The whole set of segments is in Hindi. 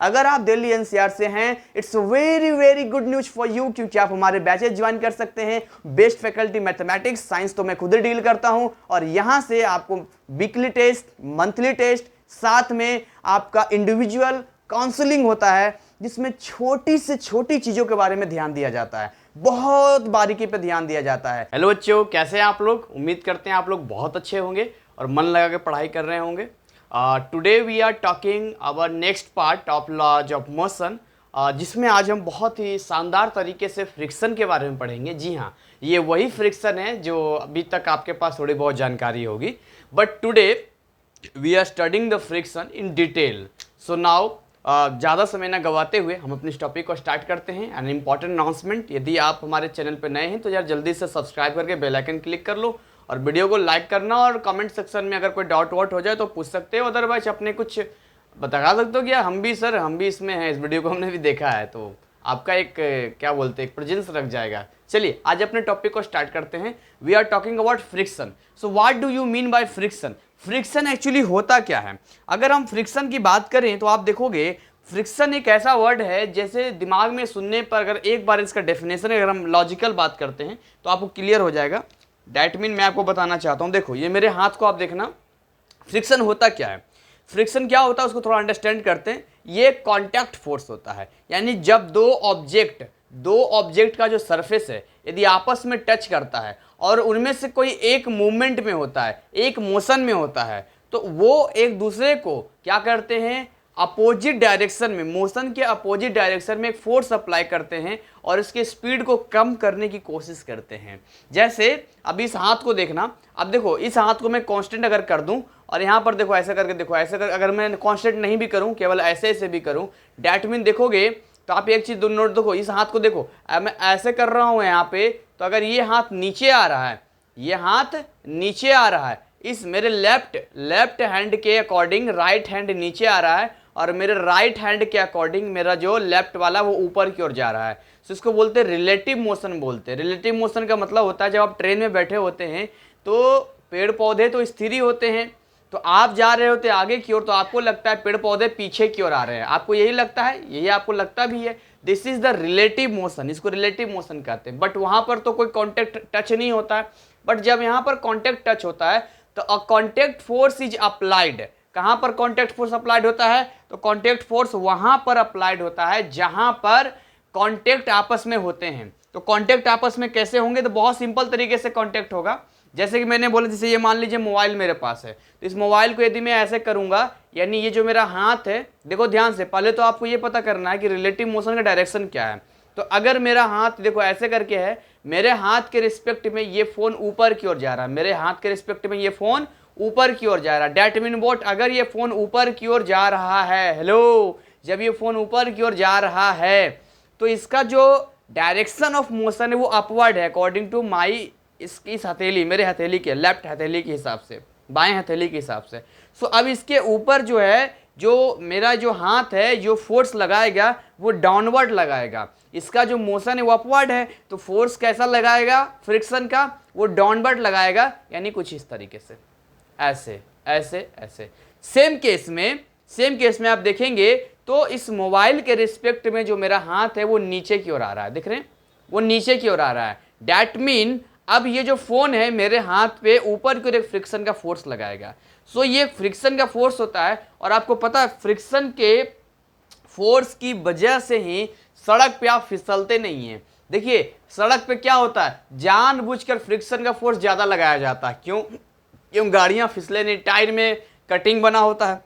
अगर आप दिल्ली एनसीआर से हैं, it's very very good news for you, क्योंकि आप हमारे बैचेज ज्वाइन कर सकते हैं। बेस्ट फैकल्टी मैथमेटिक्स साइंस तो मैं खुद ही डील करता हूं, और यहां से आपको वीकली टेस्ट, मंथली टेस्ट, साथ में आपका इंडिविजुअल काउंसलिंग होता है, जिसमें छोटी से छोटी चीजों के बारे में ध्यान दिया जाता है, बहुत बारीकी पे ध्यान दिया जाता है। हेलो बच्चों, कैसे हैं आप लोग? उम्मीद करते हैं आप लोग बहुत अच्छे होंगे और मन लगा के पढ़ाई कर रहे होंगे। Today we are talking our next part of laws of motion, जिसमें आज हम बहुत ही शानदार तरीके से फ्रिक्शन के बारे में पढ़ेंगे। जी हाँ, ये वही फ्रिक्शन है जो अभी तक आपके पास थोड़ी बहुत जानकारी होगी, but today we are studying the friction in detail. So now ज़्यादा समय ना गवाते हुए हम अपने इस टॉपिक को स्टार्ट करते हैं। एन इम्पॉर्टेंट अनाउंसमेंट, यदि आप हमारे चैनल पर नए हैं तो यार जल्दी से सब्सक्राइब करके बेल आइकन क्लिक कर लो, और वीडियो को लाइक करना, और कमेंट सेक्शन में अगर कोई डाउट वाउट हो जाए तो पूछ सकते हो, अदरवाइज अपने कुछ बता सकते हो कि यार हम भी इसमें हैं, इस वीडियो को हमने भी देखा है, तो आपका एक क्या बोलते हैं, एक प्रेजेंस रख जाएगा। चलिए आज अपने टॉपिक को स्टार्ट करते हैं। We are talking about friction. So what do you mean by friction? Friction actually होता क्या है? अगर हम फ्रिक्शन की बात करें तो आप देखोगे फ्रिक्शन एक ऐसा वर्ड है, जैसे दिमाग में सुनने पर अगर एक बार इसका डेफिनेशन अगर हम लॉजिकल बात करते हैं तो आपको क्लियर हो जाएगा। डैट मीन मैं आपको बताना चाहता हूँ, देखो ये मेरे हाथ को आप देखना, फ्रिक्शन होता क्या है? फ्रिक्शन क्या होता है उसको थोड़ा अंडरस्टैंड करते हैं। ये कॉन्टैक्ट फोर्स होता है, यानी जब दो ऑब्जेक्ट का जो सरफेस है यदि आपस में टच करता है और उनमें से कोई एक मूवमेंट में होता है, एक मोशन में होता है, तो वो एक दूसरे को क्या करते हैं, अपोजिट डायरेक्शन में, मोशन के अपोजिट डायरेक्शन में एक फोर्स अप्लाई करते हैं और इसके स्पीड को कम करने की कोशिश करते हैं। जैसे अब इस हाथ को देखना, अब देखो इस हाथ को मैं कांस्टेंट अगर कर दूं और यहाँ पर देखो ऐसे करके देखो, ऐसे कर, अगर मैं कांस्टेंट नहीं भी करूं, केवल ऐसे ऐसे भी करूं, डैट मीन देखोगे तो आप एक चीज नोट, देखो इस हाथ को देखो, मैं ऐसे कर रहा हूं यहाँ पे, तो अगर ये हाथ नीचे आ रहा है, ये हाथ नीचे आ रहा है, इस मेरे लेफ्ट हैंड के अकॉर्डिंग राइट हैंड नीचे आ रहा है, और मेरे राइट हैंड के अकॉर्डिंग मेरा जो लेफ्ट वाला वो ऊपर की ओर जा रहा है। तो इसको बोलते हैं रिलेटिव मोशन बोलते हैं। रिलेटिव मोशन का मतलब होता है जब आप ट्रेन में बैठे होते हैं तो पेड़ पौधे तो स्थिर ही होते हैं, तो आप जा रहे होते आगे की ओर तो आपको लगता है पेड़ पौधे पीछे की ओर आ रहे हैं, आपको यही लगता है, यही आपको लगता भी है। This is the relative motion, इसको रिलेटिव मोशन कहते हैं। बट वहां पर तो कोई कॉन्टेक्ट टच नहीं होता है, बट जब यहाँ पर कॉन्टेक्ट टच होता है तो अ कॉन्टेक्ट फोर्स इज अप्लाइड। कहां पर कॉन्टेक्ट फोर्स अप्लाइड होता है? तो कॉन्टेक्ट फोर्स वहां पर अप्लाइड होता है जहां पर कॉन्टेक्ट आपस में होते हैं। तो कॉन्टेक्ट आपस में कैसे होंगे? तो बहुत सिंपल तरीके से कॉन्टेक्ट होगा। जैसे कि मैंने बोला, जैसे ये मान लीजिए मोबाइल मेरे पास है, तो इस मोबाइल को यदि मैं ऐसे करूंगा, यानी ये जो मेरा हाथ है, देखो ध्यान से, पहले तो आपको ये पता करना है कि रिलेटिव मोशन का डायरेक्शन क्या है। तो अगर मेरा हाथ देखो ऐसे करके है, मेरे हाथ के रिस्पेक्ट में ये फोन ऊपर की ओर जा रहा है, मेरे हाथ के रिस्पेक्ट में ये फोन ऊपर की ओर जा रहा है। That mean what? अगर ये फोन ऊपर की ओर जा रहा है, हेलो, जब ये फोन ऊपर की ओर जा रहा है तो इसका जो डायरेक्शन ऑफ मोशन है वो अपवर्ड है, अकॉर्डिंग टू माई इस हथेली, मेरे हथेली के लेफ्ट हथेली के हिसाब से, बाएं हथेली के हिसाब से। सो अब इसके ऊपर जो है, जो मेरा जो हाथ है, जो फोर्स लगाएगा वो डाउनवर्ड लगाएगा, इसका जो मोशन है वो अपवर्ड है, तो फोर्स कैसा लगाएगा फ्रिक्शन का? वो डाउनवर्ड लगाएगा, यानी कुछ इस तरीके से, ऐसे ऐसे ऐसे। सेम केस में आप देखेंगे तो इस मोबाइल के रिस्पेक्ट में जो मेरा हाथ है वो नीचे की ओर आ रहा है, देख रहे हैं, वो नीचे की ओर आ रहा है। डैट मीन अब ये जो फोन है मेरे हाथ पे ऊपर की ओर एक फ्रिक्शन का फोर्स लगाएगा। सो ये फ्रिक्शन का फोर्स होता है, और आपको पता है फ्रिक्शन के फोर्स की वजह से ही सड़क पे आप फिसलते नहीं हैं। देखिए सड़क पे क्या होता है, जानबूझकर फ्रिक्शन का फोर्स ज्यादा लगाया जाता है। क्यों गाड़ियां फिसले नहीं? टायर में कटिंग बना होता है।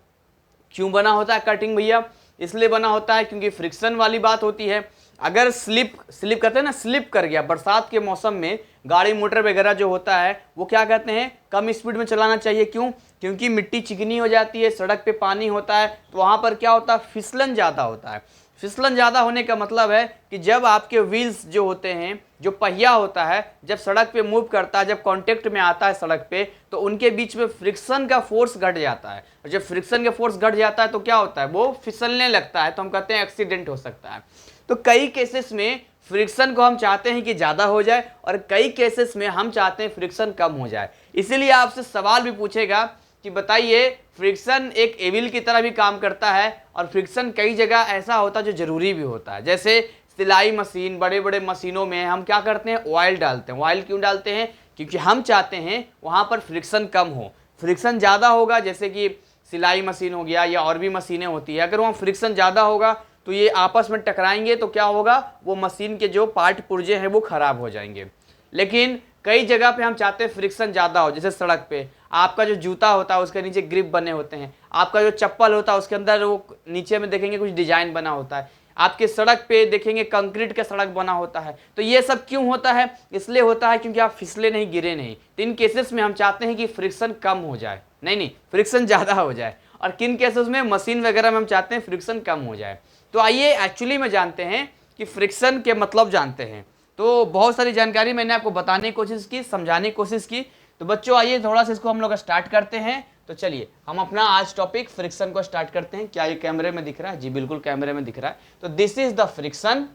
क्यों बना होता है कटिंग भैया? इसलिए बना होता है क्योंकि फ्रिक्शन वाली बात होती है। अगर स्लिप कहते हैं ना, स्लिप कर गया बरसात के मौसम में, गाड़ी मोटर वगैरह जो होता है वो क्या कहते हैं, कम स्पीड में चलाना चाहिए। क्यों? क्योंकि मिट्टी चिकनी हो जाती है, सड़क पे पानी होता है, तो वहां पर क्या होता है, फिसलन ज़्यादा होता है। फिसलन ज़्यादा होने का मतलब है कि जब आपके व्हील्स जो होते हैं, जो पहिया होता है, जब सड़क पे मूव करता है, जब कांटेक्ट में आता है सड़क पे, तो उनके बीच में फ्रिक्शन का फोर्स घट जाता है। और जब फ्रिक्शन का फोर्स घट जाता है तो क्या होता है, वो फिसलने लगता है, तो हम कहते हैं एक्सीडेंट हो सकता है। तो कई केसेस में फ्रिक्शन को हम चाहते हैं कि ज़्यादा हो जाए, और कई केसेस में हम चाहते हैं फ्रिक्शन कम हो जाए। इसीलिए आपसे सवाल भी पूछेगा कि बताइए फ्रिक्शन एक एविल की तरह भी काम करता है और फ्रिक्शन कई जगह ऐसा होता है जो जरूरी भी होता है। जैसे सिलाई मशीन, बड़े बड़े मशीनों में हम क्या करते हैं, ऑयल डालते हैं। ऑयल क्यों डालते हैं? क्योंकि हम चाहते हैं वहाँ पर फ्रिक्शन कम हो। फ्रिक्शन ज़्यादा होगा, जैसे कि सिलाई मशीन हो गया या और भी मशीनें होती है, अगर वहाँ फ्रिक्शन ज़्यादा होगा तो ये आपस में टकराएंगे तो क्या होगा, वो मशीन के जो पार्ट पुर्जे हैं वो खराब हो जाएंगे। लेकिन कई जगह पे हम चाहते हैं फ्रिक्शन ज़्यादा हो, जैसे सड़क पे आपका जो जूता होता है उसके नीचे ग्रिप बने होते हैं, आपका जो चप्पल होता है उसके अंदर वो नीचे में देखेंगे कुछ डिजाइन बना होता है, आपके सड़क पे देखेंगे कंक्रीट का सड़क बना होता है। तो ये सब क्यों होता है? इसलिए होता है क्योंकि आप फिसले नहीं, गिरे नहीं। तो इन केसेस में हम चाहते हैं कि फ्रिक्शन कम हो जाए, नहीं फ्रिक्शन ज़्यादा हो जाए। और किन केसेस में? मशीन वगैरह में हम चाहते हैं फ्रिक्शन कम हो जाए। तो आइए एक्चुअली में जानते हैं कि फ्रिक्शन के मतलब जानते हैं। तो बहुत सारी जानकारी मैंने आपको बताने की कोशिश की, समझाने की कोशिश की। तो बच्चों आइए थोड़ा सा इसको हम लोग स्टार्ट करते हैं। तो चलिए हम अपना आज टॉपिक फ्रिक्शन को स्टार्ट करते हैं। क्या ये कैमरे में दिख रहा है? जी बिल्कुल कैमरे में दिख रहा है। तो दिस इज द फ्रिक्शन।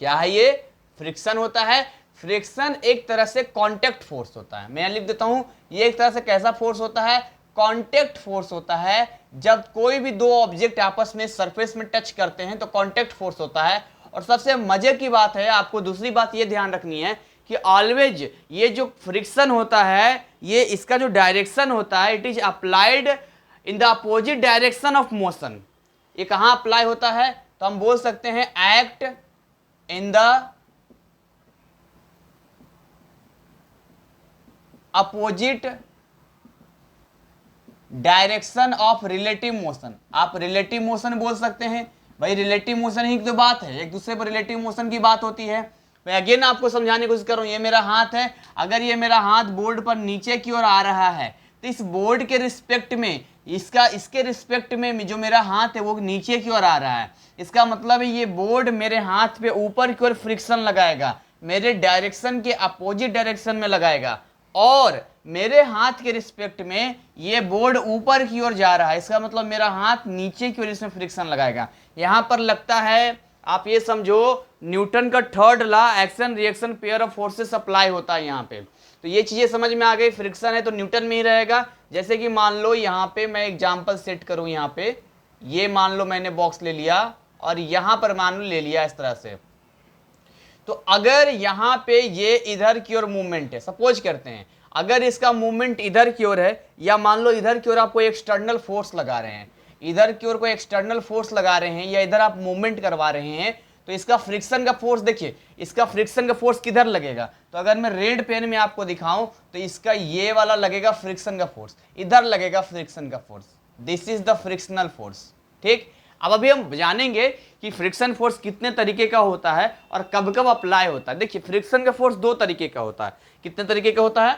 क्या है ये? फ्रिक्शन होता है। फ्रिक्शन एक तरह से कांटेक्ट फोर्स होता है। मैं लिख देता हूं, ये एक तरह से कैसा फोर्स होता है? कांटेक्ट फोर्स होता है। जब कोई भी दो ऑब्जेक्ट आपस में सरफेस में टच करते हैं तो कांटेक्ट फोर्स होता है। और सबसे मजे की बात है, आपको दूसरी बात ये ध्यान रखनी है कि ऑलवेज ये जो फ्रिक्शन होता है, ये इसका जो डायरेक्शन होता है, it is applied in the opposite direction of motion. ये कहां अप्लाई होता है? तो हम बोल सकते हैं act in the opposite direction of relative motion. आप रिलेटिव मोशन बोल सकते हैं, भाई रिलेटिव मोशन ही तो बात है, एक दूसरे पर रिलेटिव मोशन की बात होती है। मैं अगेन आपको समझाने की कोशिश कर रहा हूं। ये मेरा हाथ है, अगर ये मेरा हाथ बोर्ड पर नीचे की ओर आ रहा है तो इस बोर्ड के रिस्पेक्ट में, इसके रिस्पेक्ट में जो मेरा हाथ है वो नीचे की ओर आ रहा है। इसका मतलब है ये बोर्ड मेरे हाथ पे ऊपर की ओर फ्रिक्शन लगाएगा, मेरे डायरेक्शन के अपोजिट डायरेक्शन में लगाएगा, और मेरे हाथ के रिस्पेक्ट में ये बोर्ड ऊपर की ओर जा रहा है। इसका मतलब मेरा हाथ नीचे की ओर इसमें फ्रिक्शन लगाएगा। यहां पर लगता है, आप ये समझो, न्यूटन का third law, action reaction pair of forces apply होता है यहाँ पे। तो ये चीजें समझ में आ गई। फ्रिक्शन है तो न्यूटन में ही रहेगा। जैसे कि मान लो यहाँ पे मैं एग्जांपल सेट करूं, यहाँ पे ये मान लो मैंने बॉक्स ले लिया और यहां पर मान लो ले लिया इस तरह से। तो अगर यहाँ पे ये इधर की ओर मूवमेंट है, सपोज करते हैं अगर इसका मूवमेंट इधर की ओर है, या मान लो इधर की ओर आप कोई एक्सटर्नल फोर्स लगा रहे हैं, इधर की ओर कोई एक्सटर्नल फोर्स लगा रहे हैं, या इधर आप मूवमेंट करवा रहे हैं, तो इसका फ्रिक्शन का फोर्स देखिए, इसका फ्रिक्शन का फोर्स किधर लगेगा? तो अगर मैं रेड पेन में आपको दिखाऊं तो इसका ये वाला लगेगा फ्रिक्शन का फोर्स, इधर लगेगा फ्रिक्शन का force. This is the frictional force. ठीक, अब अभी हम जानेंगे कि फ्रिक्शन फोर्स कितने तरीके का होता है और कब कब अप्लाई होता है। देखिए फ्रिक्शन का फोर्स दो तरीके का होता है। कितने तरीके का होता है?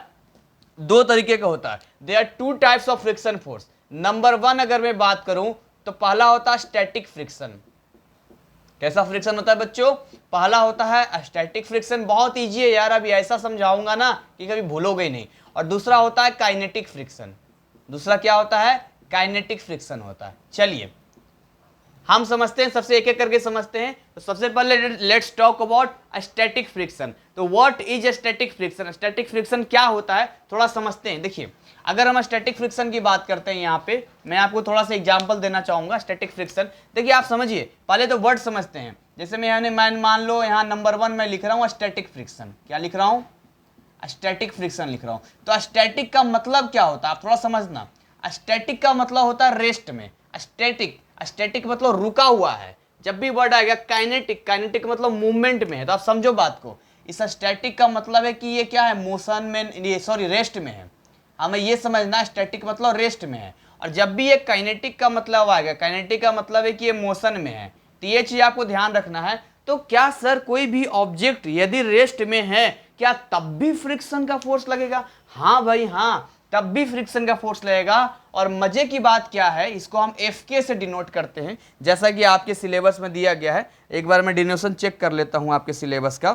दो तरीके का होता है। There are two types of friction force. Number one अगर मैं बात करूं तो पहला होता है स्टैटिक फ्रिक्शन। कैसा फ्रिक्शन होता है बच्चों? पहला होता है स्टैटिक फ्रिक्शन। बहुत ईजी है यार, अभी ऐसा समझाऊंगा ना कि कभी भूलोगे नहीं। और दूसरा होता है काइनेटिक फ्रिक्शन। दूसरा क्या होता है? काइनेटिक फ्रिक्शन होता है। चलिए हम समझते हैं, सबसे एक एक करके समझते हैं। तो सबसे पहले let's talk about static friction. तो what is static friction? Static friction क्या होता है थोड़ा समझते हैं। देखिए अगर हम स्टैटिक फ्रिक्शन की बात करते हैं, यहाँ पे मैं आपको थोड़ा सा एग्जांपल देना चाहूंगा। स्टैटिक फ्रिक्शन देखिए, आप समझिए, पहले तो वर्ड समझते हैं। जैसे मैं मान लो यहाँ नंबर वन में लिख रहा हूँ स्टैटिक फ्रिक्शन। क्या लिख रहा हूँ? स्टैटिक फ्रिक्शन लिख रहा हूँ। तो स्टैटिक का मतलब क्या होता है आप थोड़ा समझना। स्टैटिक का मतलब होता है रेस्ट में। स्टैटिक मतलब रुका हुआ है। जब भी वर्ड आएगा काइनेटिक, काइनेटिक मतलब मूवमेंट में है। तो आप समझो बात को, इस स्टैटिक का मतलब है कि ये क्या है? मोशन में, ये सॉरी रेस्ट में है। हमें ये समझना स्टैटिक मतलब रेस्ट में है। और जब भी ये काइनेटिक का मतलब आएगा, काइनेटिक का मतलब है कि ये मोशन में है। तो ये चीज आपको ध्यान रखना है। तो क्या सर कोई भी ऑब्जेक्ट यदि रेस्ट में है क्या तब भी फ्रिक्शन का फोर्स लगेगा? हाँ भाई हाँ, तब भी फ्रिक्शन का फोर्स लगेगा। और मजे की बात क्या है, इसको हम एफके से डिनोट करते हैं, जैसा कि आपके सिलेबस में दिया गया है। एक बार मैं डिनोशन चेक कर लेता हूं आपके सिलेबस का।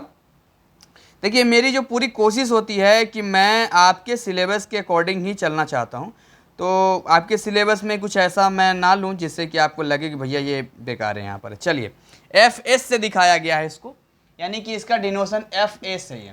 देखिए मेरी जो पूरी कोशिश होती है कि मैं आपके सिलेबस के अकॉर्डिंग ही चलना चाहता हूं। तो आपके सिलेबस में कुछ ऐसा मैं ना लूं जिससे कि आपको लगे कि भैया ये बेकार है यहाँ पर। चलिए एफ एस से दिखाया गया है इसको, यानी कि इसका डिनोशन एफ एस है। ये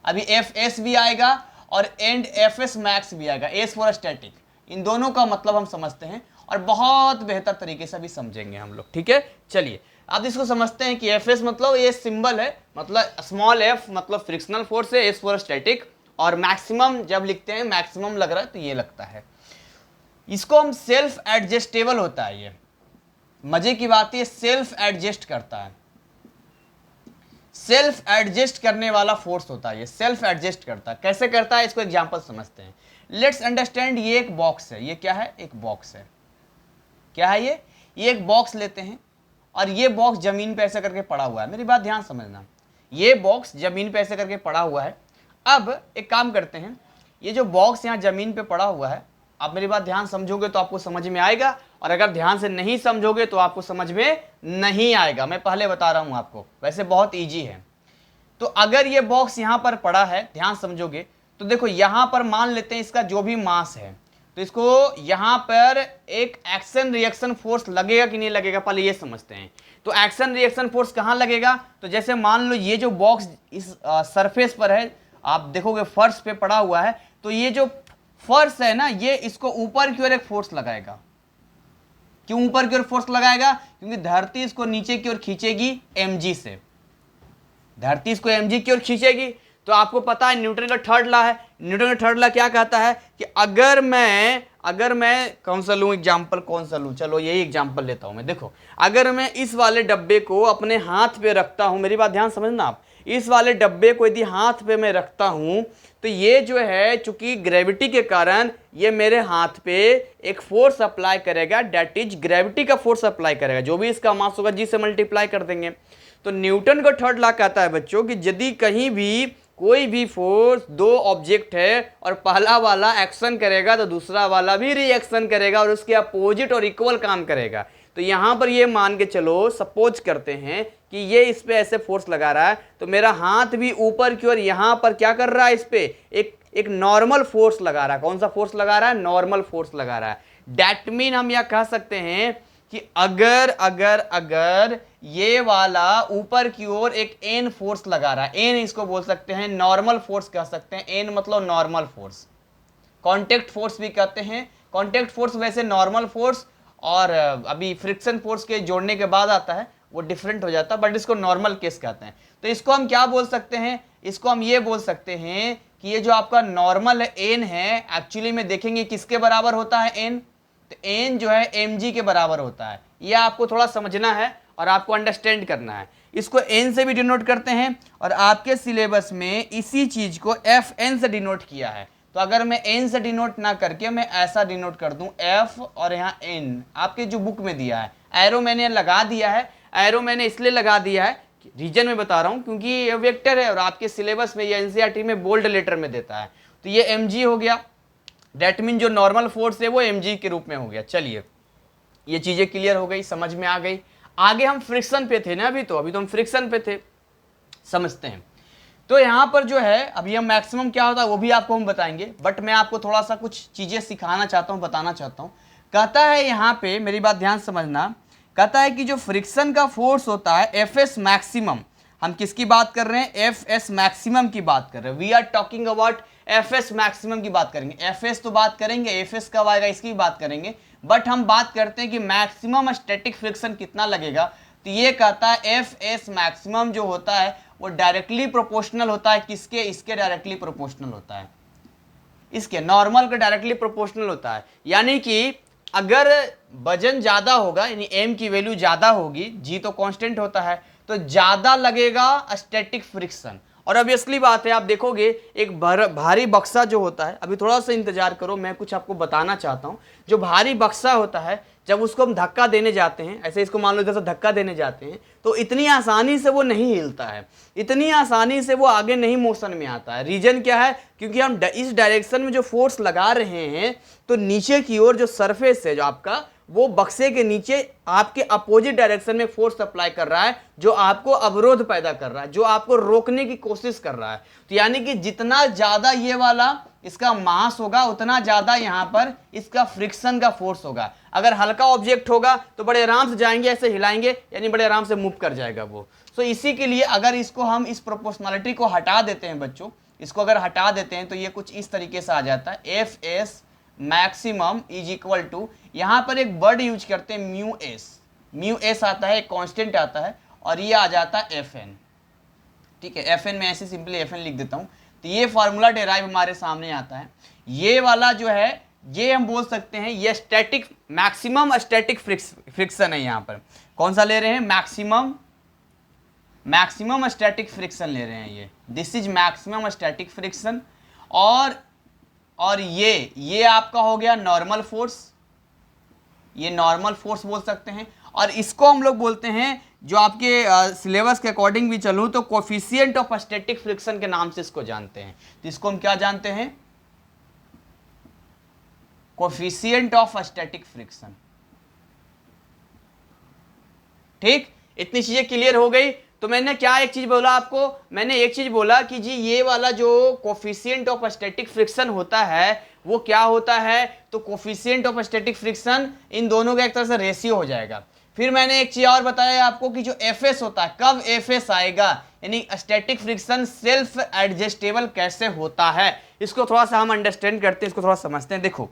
अभी एफ एस भी आएगा और एंड एफ एस मैक्स भी आएगा। S for static. इन दोनों का मतलब हम समझते हैं और बहुत बेहतर तरीके से भी समझेंगे हम लोग, ठीक है। चलिए आप इसको समझते हैं कि एफ एस मतलब ये सिंबल है, मतलब स्मॉल एफ मतलब फ्रिक्शनल फोर्स है, एस फॉर स्टैटिक, और मैक्सिमम जब लिखते हैं मैक्सिमम लग रहा है तो ये लगता है। इसको हम सेल्फ एडजस्टेबल होता है, ये मजे की बात है, सेल्फ एडजस्ट करता है, सेल्फ एडजस्ट करने वाला फोर्स होता है, ये सेल्फ एडजस्ट करता है। कैसे करता है इसको एग्जांपल समझते हैं। लेट्स अंडरस्टैंड, ये एक बॉक्स है, ये क्या है, एक बॉक्स है, क्या है ये एक बॉक्स लेते हैं और ये बॉक्स जमीन पे ऐसे करके पड़ा हुआ है। मेरी बात ध्यान समझना, ये बॉक्स जमीन पे ऐसे करके पड़ा हुआ है। अब एक काम करते हैं, ये जो बॉक्स यहाँ जमीन पे पड़ा हुआ है, आप मेरी बात ध्यान समझोगे तो आपको समझ में आएगा, और अगर ध्यान से नहीं समझोगे तो आपको समझ में नहीं आएगा। मैं पहले बता रहा हूं आपको, वैसे बहुत इजी है। तो अगर ये बॉक्स यहां पर पड़ा है, ध्यान समझोगे तो देखो यहां पर मान लेते हैं इसका जो भी मास है, तो इसको यहां पर एक एक्शन रिएक्शन फोर्स लगेगा कि नहीं लगेगा, पहले ये समझते हैं। तो एक्शन रिएक्शन फोर्स कहां लगेगा, तो जैसे मान लो ये जो बॉक्स इस सरफेस पर है, आप देखोगे फर्श पे पड़ा हुआ है, तो ये जो फर्श है ना, ये इसको ऊपर की ओर एक फोर्स लगाएगा। क्यों ऊपर की ओर फोर्स लगाएगा, क्योंकि धरती इसको नीचे की ओर खींचेगी mg से, धरती इसको mg की ओर खींचेगी। तो आपको पता है न्यूटन का थर्ड लॉ है, न्यूटन का थर्ड लॉ क्या कहता है कि अगर मैं कौन सा लूं एग्जांपल, कौन सा लूं, चलो यही एग्जांपल लेता हूं मैं। देखो अगर मैं इस वाले डब्बे को अपने हाथ पे रखता हूं, मेरी बात ध्यान समझना आप, इस वाले डब्बे को यदि हाथ पे मैं रखता हूं तो ये जो है चूंकि ग्रेविटी के कारण ये मेरे हाथ पे एक फोर्स अप्लाई करेगा, डेट इज ग्रेविटी का फोर्स अप्लाई करेगा, जो भी इसका मास होगा जी से मल्टीप्लाई कर देंगे। तो न्यूटन का थर्ड लॉ कहता है बच्चों कि यदि कहीं भी कोई भी फोर्स, दो ऑब्जेक्ट है और पहला वाला एक्शन करेगा तो दूसरा वाला भी रिएक्शन करेगा और उसके अपोजिट और इक्वल काम करेगा। तो यहां पर ये मान के चलो, सपोज करते हैं कि ये इस पे ऐसे फोर्स लगा रहा है, तो मेरा हाथ भी ऊपर की ओर यहां पर क्या कर रहा है, इस पे एक नॉर्मल फोर्स लगा रहा है। कौन सा फोर्स लगा रहा है, नॉर्मल फोर्स लगा रहा है। दैट मीन हम यह कह सकते हैं कि अगर ये वाला ऊपर की ओर एक एन फोर्स लगा रहा है, एन इसको बोल सकते हैं, नॉर्मल फोर्स कह सकते हैं, एन मतलब नॉर्मल फोर्स, कॉन्टेक्ट फोर्स भी कहते हैं। कॉन्टेक्ट फोर्स वैसे नॉर्मल फोर्स और अभी फ्रिक्शन फोर्स के जोड़ने के बाद आता है, वो डिफरेंट हो जाता है, बट इसको नॉर्मल केस कहते हैं। तो इसको हम क्या बोल सकते हैं, इसको हम ये बोल सकते हैं कि ये जो आपका नॉर्मल है एन है, एक्चुअली में देखेंगे किसके बराबर होता है एन, तो एन जो है mg के बराबर होता है। ये आपको थोड़ा समझना है और आपको अंडरस्टैंड करना है। इसको एन से भी डिनोट करते हैं और आपके सिलेबस में इसी चीज को एफ एन से डिनोट किया है। तो अगर मैं एन से डिनोट ना करके मैं ऐसा डिनोट कर दूं एफ और यहाँ एन, आपके जो बुक में दिया है, एरो मैंने लगा दिया है। एरो मैंने इसलिए लगा दिया है, रीजन में बता रहा हूं क्योंकि ये वेक्टर है और आपके सिलेबस में, ये एनसीईआरटी में बोल्ड लेटर में देता है। तो ये mg हो गया, डेट मीन जो नॉर्मल फोर्स है वो mg के रूप में हो गया। चलिए ये चीजें क्लियर हो गई, समझ में आ गई। आगे हम फ्रिक्शन पे थे ना, अभी तो हम फ्रिक्शन पे थे, समझते हैं। तो यहां पर जो है अभी हम मैक्सिमम क्या होता है वो भी आपको हम बताएंगे, बट मैं आपको थोड़ा सा कुछ चीजें सिखाना चाहता हूं, बताना चाहता हूं। कहता है यहां पे, मेरी बात ध्यान समझना, कहता है कि जो फ्रिक्शन का फोर्स होता है एफ एस मैक्सिमम, हम किसकी बात कर रहे हैं, एफ एस मैक्सिमम की बात कर रहे हैं। We are talking about F S maximum की बात करेंगे। एफ एस तो बात करेंगे, एफ एस कब आएगा इसकी बात करेंगे, बट हम बात करते हैं कि मैक्सिमम स्टैटिक फ्रिक्शन कितना लगेगा। तो ये कहता है एफ एस मैक्सिमम जो होता है वो डायरेक्टली प्रोपोर्शनल होता है किसके, इसके डायरेक्टली प्रोपोर्शनल होता है, इसके नॉर्मल के डायरेक्टली प्रोपोर्शनल होता है। यानी कि अगर वजन ज्यादा होगा, यानी m की वैल्यू ज्यादा होगी, g तो कांस्टेंट होता है, तो ज्यादा लगेगा स्टैटिक फ्रिक्शन। और अब असली बात है, आप देखोगे एक भारी बक्सा जो होता है, अभी थोड़ा सा इंतजार करो, मैं कुछ आपको बताना चाहता हूं। जो भारी बक्सा होता है जब उसको हम धक्का देने जाते हैं, ऐसे इसको मान लो जैसे धक्का देने जाते हैं, तो इतनी आसानी से वो नहीं हिलता है, इतनी आसानी से वो आगे नहीं मोशन में आता है। रीजन क्या है, क्योंकि हम इस डायरेक्शन में जो फोर्स लगा रहे हैं, तो नीचे की ओर जो सरफेस है जो आपका, वो बक्से के नीचे आपके अपोजिट डायरेक्शन में फोर्स अप्लाई कर रहा है, जो आपको अवरोध पैदा कर रहा है, जो आपको रोकने की कोशिश कर रहा है। तो यानी कि जितना ज्यादा ये वाला इसका मास होगा, उतना ज्यादा यहां पर इसका फ्रिक्शन का फोर्स होगा। अगर हल्का ऑब्जेक्ट होगा तो बड़े आराम से जाएंगे, ऐसे हिलाएंगे, यानी बड़े आराम से मूव कर जाएगा वो। सो इसी के लिए अगर इसको हम इस प्रोपोर्शनलिटी को हटा देते हैं बच्चों, इसको अगर हटा देते हैं तो ये कुछ इस तरीके से आ जाता है, F S maximum is equal to, यहां पर एक वर्ड यूज करते हैं म्यू एस, म्यू एस आता है, एक कांस्टेंट आता है, और ये आ जाता है एफ एन, ठीक है। एफ एन में ऐसे सिंपली एफ एन लिख देता हूं, तो ये फार्मूला डेराइव हमारे सामने आता है। ये वाला जो है ये हम बोल सकते हैं ये स्टैटिक, मैक्सिमम स्टैटिक फ्रिक्शन है। यहां पर कौन सा ले रहे हैं, मैक्सिमम स्टैटिक फ्रिक्शन ले रहे हैं, ये this is maximum static friction. और ये आपका हो गया नॉर्मल फोर्स, ये नॉर्मल फोर्स बोल सकते हैं। और इसको हम लोग बोलते हैं, जो आपके सिलेबस के अकॉर्डिंग भी चलूं तो कोफिशिएंट ऑफ स्टैटिक फ्रिक्शन के नाम से इसको जानते हैं। तो इसको हम क्या जानते हैं, कोफिशिएंट ऑफ स्टैटिक फ्रिक्शन। ठीक, इतनी चीजें क्लियर हो गई। तो मैंने क्या एक चीज बोला आपको, मैंने एक चीज बोला कि जी ये वाला जो कोफिशिएंट ऑफ स्टैटिक फ्रिक्शन होता है वो क्या होता है, तो कोफिशिएंट ऑफ स्टैटिक फ्रिक्शन इन दोनों का एक तरह से रेशियो हो जाएगा। फिर मैंने एक चीज और बताया आपको कि जो एफएस होता है, कब एफएस आएगा, यानी स्टैटिक फ्रिक्शन सेल्फ एडजस्टेबल कैसे होता है, इसको थोड़ा सा हम अंडरस्टैंड करते हैं, इसको थोड़ा समझते हैं। देखो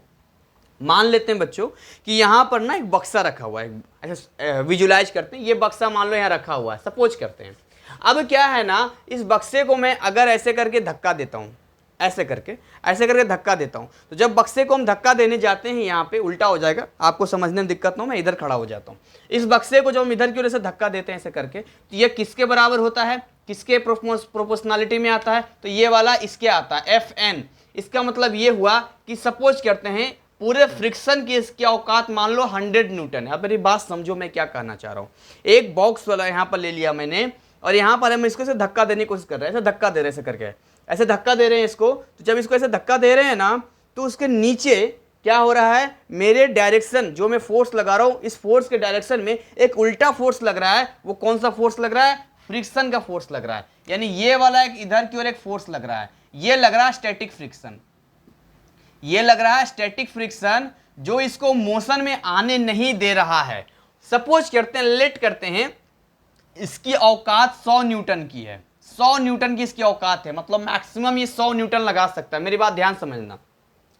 मान लेते हैं बच्चों कि यहाँ पर ना एक बक्सा रखा हुआ है, ऐसे विजुलाइज करते हैं, ये बक्सा मान लो यहाँ रखा हुआ है, सपोज करते हैं। अब क्या है ना, इस बक्से को मैं अगर ऐसे करके धक्का देता हूँ, ऐसे करके धक्का देता हूँ, तो जब बक्से को हम धक्का देने जाते हैं यहाँ पे उल्टा हो जाएगा, आपको समझने में दिक्कत ना हो, मैं इधर खड़ा हो जाता हूँ। इस बक्से को जब हम इधर की ओर से धक्का देते हैं ऐसे करके, तो ये किसके बराबर होता है, किसके प्रोपोर्शनलिटी में आता है, तो ये वाला इसके आता है एफ एन। इसका मतलब ये हुआ कि सपोज करते हैं पूरे फ्रिक्शन की इसकी औकात मान लो 100 न्यूटन है। अब मेरी बात समझो मैं क्या कहना चाह रहा हूँ। एक बॉक्स वाला यहाँ पर ले लिया मैंने, और यहाँ पर हम इसको से धक्का देने की कोशिश कर रहे हैं, ऐसे धक्का दे रहे हैं, ऐसे करके ऐसे धक्का दे रहे हैं इसको। तो जब इसको ऐसे धक्का दे रहे हैं ना, तो उसके नीचे क्या हो रहा है, मेरे डायरेक्शन जो मैं फोर्स लगा रहा हूँ, इस फोर्स के डायरेक्शन में एक उल्टा फोर्स लग रहा है। वो कौन सा फोर्स लग रहा है, फ्रिक्शन का फोर्स लग रहा है। यानी ये वाला एक इधर की ओर एक फोर्स लग रहा है, ये लग रहा है स्टैटिक फ्रिक्शन, ये लग रहा है स्टैटिक फ्रिक्शन, जो इसको मोशन में आने नहीं दे रहा है। सपोज करते हैं, लेट करते हैं इसकी औकात 100 न्यूटन की है, 100 न्यूटन की इसकी औकात है, मतलब मैक्सिमम ये 100 न्यूटन लगा सकता है। मेरी बात ध्यान समझना,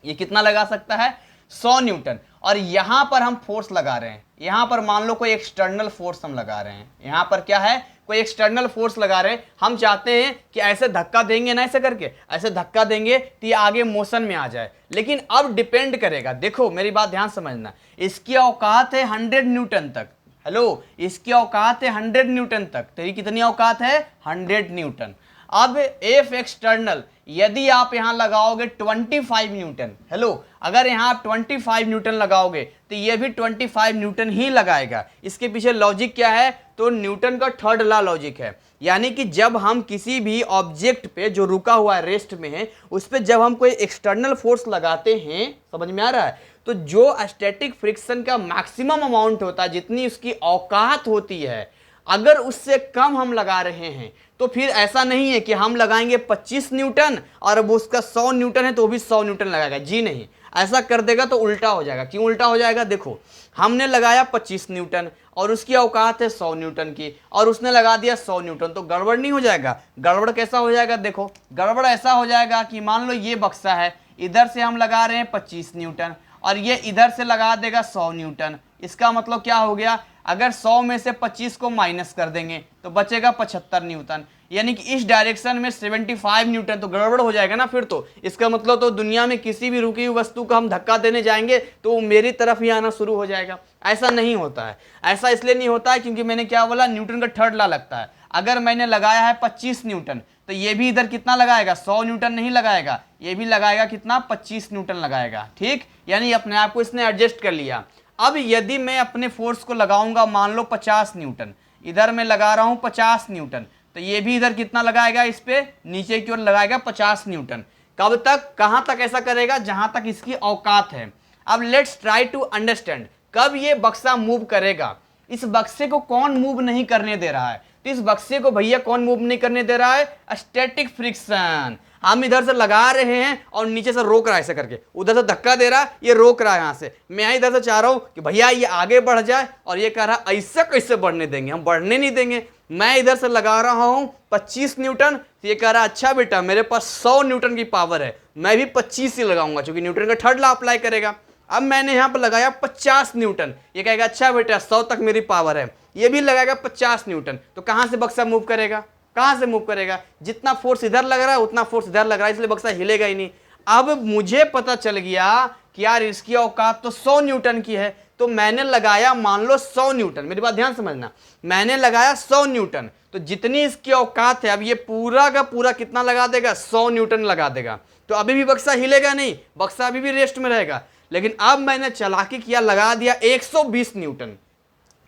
ये कितना लगा सकता है, 100 न्यूटन। और यहां पर हम फोर्स लगा रहे हैं, यहां पर मान लो कोई एक्सटर्नल फोर्स हम लगा रहे हैं, यहां पर क्या है, कोई एक्सटर्नल फोर्स लगा रहे हैं। हम चाहते हैं कि ऐसे धक्का देंगे ना, ऐसे करके ऐसे धक्का देंगे तो ये आगे मोशन में आ जाए। लेकिन अब डिपेंड करेगा, देखो मेरी बात ध्यान समझना, इसकी औकात है 100 न्यूटन तक, हेलो, इसकी औकात है 100 न्यूटन तक, तो ये कितनी औकात है, 100 न्यूटन। अब एफ एक्सटर्नल यदि आप यहां लगाओगे 25 न्यूटन, हेलो, अगर यहां आप 25 न्यूटन लगाओगे तो ये भी 25 न्यूटन ही लगाएगा। इसके पीछे लॉजिक क्या है, तो न्यूटन का थर्ड लॉ लॉजिक है। यानी कि जब हम किसी भी ऑब्जेक्ट पे जो रुका हुआ है, रेस्ट में है, उस पर जब हम कोई एक्सटर्नल फोर्स लगाते हैं, समझ में आ रहा है, तो जो स्टैटिक फ्रिक्शन का मैक्सिमम अमाउंट होता है, जितनी उसकी औकात होती है, अगर उससे कम हम लगा रहे हैं तो फिर ऐसा नहीं है कि हम लगाएंगे 25 न्यूटन और अब उसका 100 न्यूटन है तो वो भी 100 न्यूटन लगाएगा, जी नहीं, ऐसा कर देगा तो उल्टा हो जाएगा। क्यों उल्टा हो जाएगा, देखो हमने लगाया 25 न्यूटन और उसकी औकात है 100 न्यूटन की, और उसने लगा दिया 100 न्यूटन, तो गड़बड़ नहीं हो जाएगा। गड़बड़ कैसा हो जाएगा, देखो गड़बड़ ऐसा हो जाएगा कि मान लो ये बक्सा है, इधर से हम लगा रहे हैं 25 न्यूटन और ये इधर से लगा देगा 100 न्यूटन। इसका मतलब क्या हो गया, अगर 100 में से 25 को माइनस कर देंगे तो बचेगा 75 न्यूटन, यानी कि इस डायरेक्शन में 75 न्यूटन, तो गड़बड़ हो जाएगा ना फिर तो। इसका मतलब तो दुनिया में किसी भी रुकी हुई वस्तु को हम धक्का देने जाएंगे तो वो मेरी तरफ ही आना शुरू हो जाएगा। ऐसा नहीं होता है, ऐसा इसलिए नहीं होता है क्योंकि मैंने क्या बोला, न्यूटन का थर्ड लॉ लगता है। अगर मैंने लगाया है 25 न्यूटन तो ये भी इधर कितना लगाएगा, 100 न्यूटन नहीं लगाएगा, ये भी लगाएगा कितना, 25 न्यूटन लगाएगा, ठीक, यानी अपने आप को इसने एडजस्ट कर लिया। अब यदि मैं अपने फोर्स को लगाऊंगा मान लो 50 न्यूटन, इधर मैं लगा रहा हूं 50 न्यूटन, तो ये भी इधर कितना लगाएगा, इस पे नीचे की ओर लगाएगा 50 न्यूटन। कब तक, कहां तक ऐसा करेगा, जहां तक इसकी औकात है। अब लेट्स ट्राई टू अंडरस्टैंड कब ये बक्सा मूव करेगा। इस बक्से को कौन मूव नहीं करने दे रहा है, तो इस बक्से को भैया कौन मूव नहीं करने दे रहा है, स्टैटिक फ्रिक्शन। हम इधर से लगा रहे हैं और नीचे से रोक रहा है ऐसे करके, उधर से धक्का दे रहा है, ये रोक रहा है यहां से। मैं इधर से चाह रहा हूं कि भैया ये आगे बढ़ जाए, और ये कह रहा है ऐसा कैसे बढ़ने देंगे, हम बढ़ने नहीं देंगे। मैं इधर से लगा रहा हूं 25 न्यूटन, तो ये कह रहा है अच्छा बेटा मेरे पास 100 न्यूटन की पावर है, मैं भी 25 ही लगाऊंगा, क्योंकि न्यूटन का थर्ड लॉ अप्लाई करेगा। अब मैंने यहाँ पर लगाया 50 न्यूटन, ये कहेगा अच्छा बेटा 100 तक मेरी पावर है, ये भी लगाएगा 50 न्यूटन, तो कहाँ से बक्सा मूव करेगा, कहाँ से मूव करेगा, जितना फोर्स इधर लग रहा है उतना फोर्स इधर लग रहा है, इसलिए बक्सा हिलेगा ही नहीं। अब मुझे पता चल गया कि यार इसकी औकात तो 100 न्यूटन की है, तो मैंने लगाया मान लो 100 न्यूटन, मेरी बात ध्यान समझना, मैंने लगाया 100 न्यूटन, तो जितनी इसकी औकात है अब ये पूरा का पूरा कितना लगा देगा, 100 न्यूटन लगा देगा। तो अभी भी बक्सा हिलेगा नहीं, बक्सा अभी भी रेस्ट में रहेगा। लेकिन अब मैंने चालाकी किया, लगा दिया 120 न्यूटन,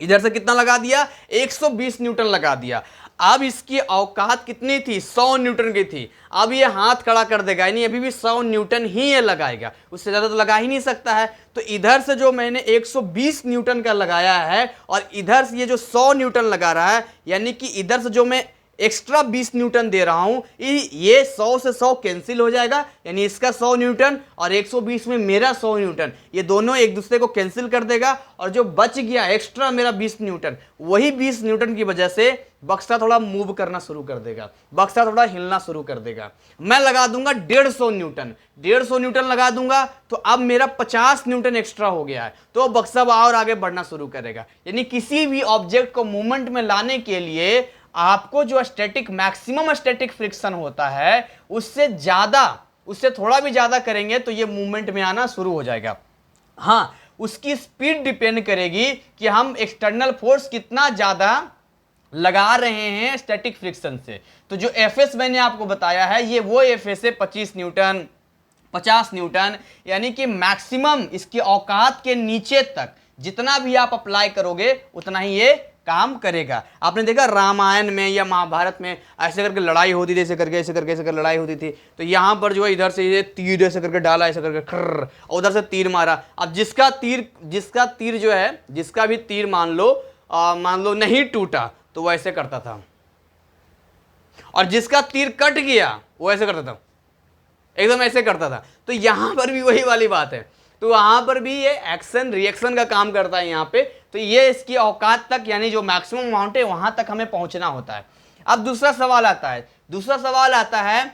इधर से कितना लगा दिया, 120 न्यूटन लगा दिया। अब इसकी औकात कितनी थी, 100 न्यूटन की थी। अब ये हाथ खड़ा कर देगा, यानी अभी भी 100 न्यूटन ही ये लगाएगा, उससे ज़्यादा तो लगा ही नहीं सकता है। तो इधर से जो मैंने 120 न्यूटन का लगाया है और इधर से ये जो 100 न्यूटन लगा रहा है, यानी कि इधर से जो मैं एक्स्ट्रा 20 न्यूटन दे रहा हूं, ये 100 से 100 कैंसिल हो जाएगा, यानी इसका 100 न्यूटन और 120 में मेरा 100 न्यूटन, ये दोनों एक दूसरे को कैंसिल कर देगा, और जो बच गया एक्स्ट्रा मेरा 20 न्यूटन, वही 20 न्यूटन की वजह से बक्सा थोड़ा मूव करना शुरू कर देगा, बक्सा थोड़ा हिलना शुरू कर देगा। मैं लगा दूंगा 150 न्यूटन, 150 न्यूटन लगा दूंगा, तो अब मेरा 50 न्यूटन एक्स्ट्रा हो गया है, तो बक्सा और आगे बढ़ना शुरू करेगा। यानी किसी भी ऑब्जेक्ट को मूवमेंट में लाने के लिए आपको जो स्टैटिक मैक्सिमम स्टैटिक फ्रिक्शन होता है उससे ज्यादा, उससे थोड़ा भी ज्यादा करेंगे तो ये मूवमेंट में आना शुरू हो जाएगा। हाँ, उसकी स्पीड डिपेंड करेगी कि हम एक्सटर्नल फोर्स कितना ज्यादा लगा रहे हैं स्टैटिक फ्रिक्शन से। तो जो एफएस मैंने आपको बताया है, ये वो एफएस है 25 न्यूटन, 50 न्यूटन, यानी कि मैक्सिमम इसकी औकात के नीचे तक जितना भी आप अप्लाई करोगे उतना ही ये काम करेगा। आपने देखा रामायण में या महाभारत में ऐसे करके लड़ाई होती थी, ऐसे करके ऐसे करके ऐसे करके लड़ाई होती थी, तो यहाँ पर जो है इधर से ये तीर ऐसे करके डाला, ऐसे करके खर्र, और उधर से तीर मारा। अब जिसका तीर जो है, जिसका भी तीर मान लो नहीं टूटा तो वो ऐसे करता था, और जिसका तीर कट गया वो ऐसे करता था, एकदम ऐसे करता था। तो यहां पर भी वही वाली बात है, तो वहां पर भी ये एक्शन रिएक्शन का काम करता है यहाँ पे। तो ये इसकी औकात तक, यानी जो मैक्सिमम अमाउंट है वहां तक हमें पहुंचना होता है। अब दूसरा सवाल आता है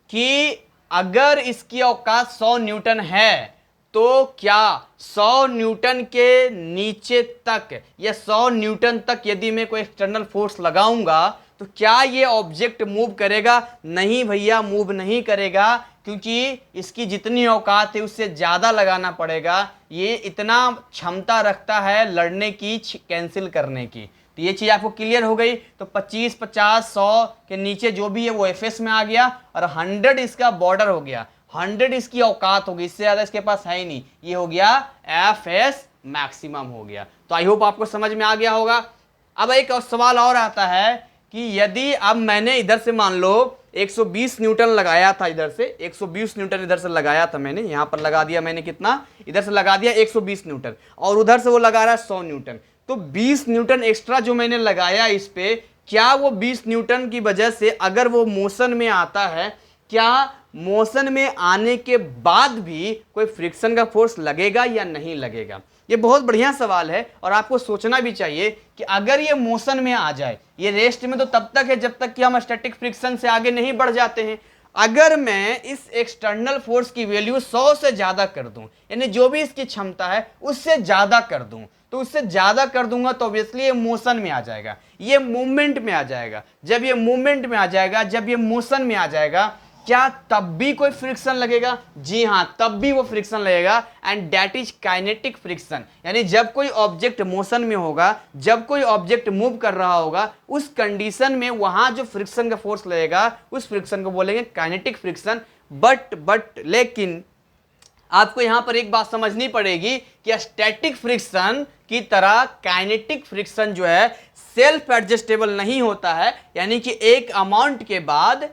कि अगर इसकी औकात 100 न्यूटन है तो क्या 100 न्यूटन के नीचे तक या 100 न्यूटन तक यदि मैं कोई एक्सटर्नल फोर्स लगाऊंगा तो क्या ये ऑब्जेक्ट मूव करेगा? नहीं भैया, मूव नहीं करेगा, क्योंकि इसकी जितनी औकात है उससे ज़्यादा लगाना पड़ेगा। ये इतना क्षमता रखता है लड़ने की, कैंसिल करने की। तो ये चीज़ आपको क्लियर हो गई। तो 25, 50, 100 के नीचे जो भी है वो एफएस में आ गया, और 100 इसका बॉर्डर हो गया, 100 इसकी औकात होगी, इससे ज़्यादा इसके पास है ही नहीं, ये हो गया एफएस मैक्सिमम हो गया। तो आई होप आपको समझ में आ गया होगा। अब एक और सवाल और आता है कि यदि अब मैंने इधर से मान लो 120 न्यूटन लगाया था, इधर से 120 न्यूटन इधर से लगाया था मैंने, यहां पर लगा दिया मैंने, कितना इधर से लगा दिया 120 न्यूटन, और उधर से वो लगा रहा है 100 न्यूटन। तो 20 न्यूटन एक्स्ट्रा जो मैंने लगाया इस पे, क्या वो 20 न्यूटन की वजह से अगर वो मोशन में आता है, क्या मोशन में आने के बाद भी कोई फ्रिक्शन का फोर्स लगेगा या नहीं लगेगा? ये बहुत बढ़िया सवाल है और आपको सोचना भी चाहिए कि अगर ये मोशन में आ जाए, ये रेस्ट में तो तब तक है जब तक कि हम स्टैटिक फ्रिक्शन से आगे नहीं बढ़ जाते हैं। अगर मैं इस एक्सटर्नल फोर्स की वैल्यू 100 से ज्यादा कर दूं, यानी जो भी इसकी क्षमता है उससे ज्यादा कर दूं, तो उससे ज्यादा कर दूंगा तो ऑब्वियसली ये मोशन में आ जाएगा, ये मूवमेंट में आ जाएगा। जब ये मूवमेंट में आ जाएगा, जब ये मोशन में आ जाएगा, क्या तब भी कोई फ्रिक्शन लगेगा? जी हां, तब भी वो फ्रिक्शन लगेगा, and that is kinetic friction. यानी जब कोई ऑब्जेक्ट मोशन में होगा, जब कोई ऑब्जेक्ट मूव कर रहा होगा, उस कंडीशन में वहां जो फ्रिक्शन का फोर्स लगेगा उस फ्रिक्शन को बोलेंगे काइनेटिक फ्रिक्शन। बट लेकिन आपको यहां पर एक बात समझनी पड़ेगी कि स्टैटिक फ्रिक्शन की तरह काइनेटिक फ्रिक्शन जो है सेल्फ एडजस्टेबल नहीं होता है, यानी कि एक अमाउंट के बाद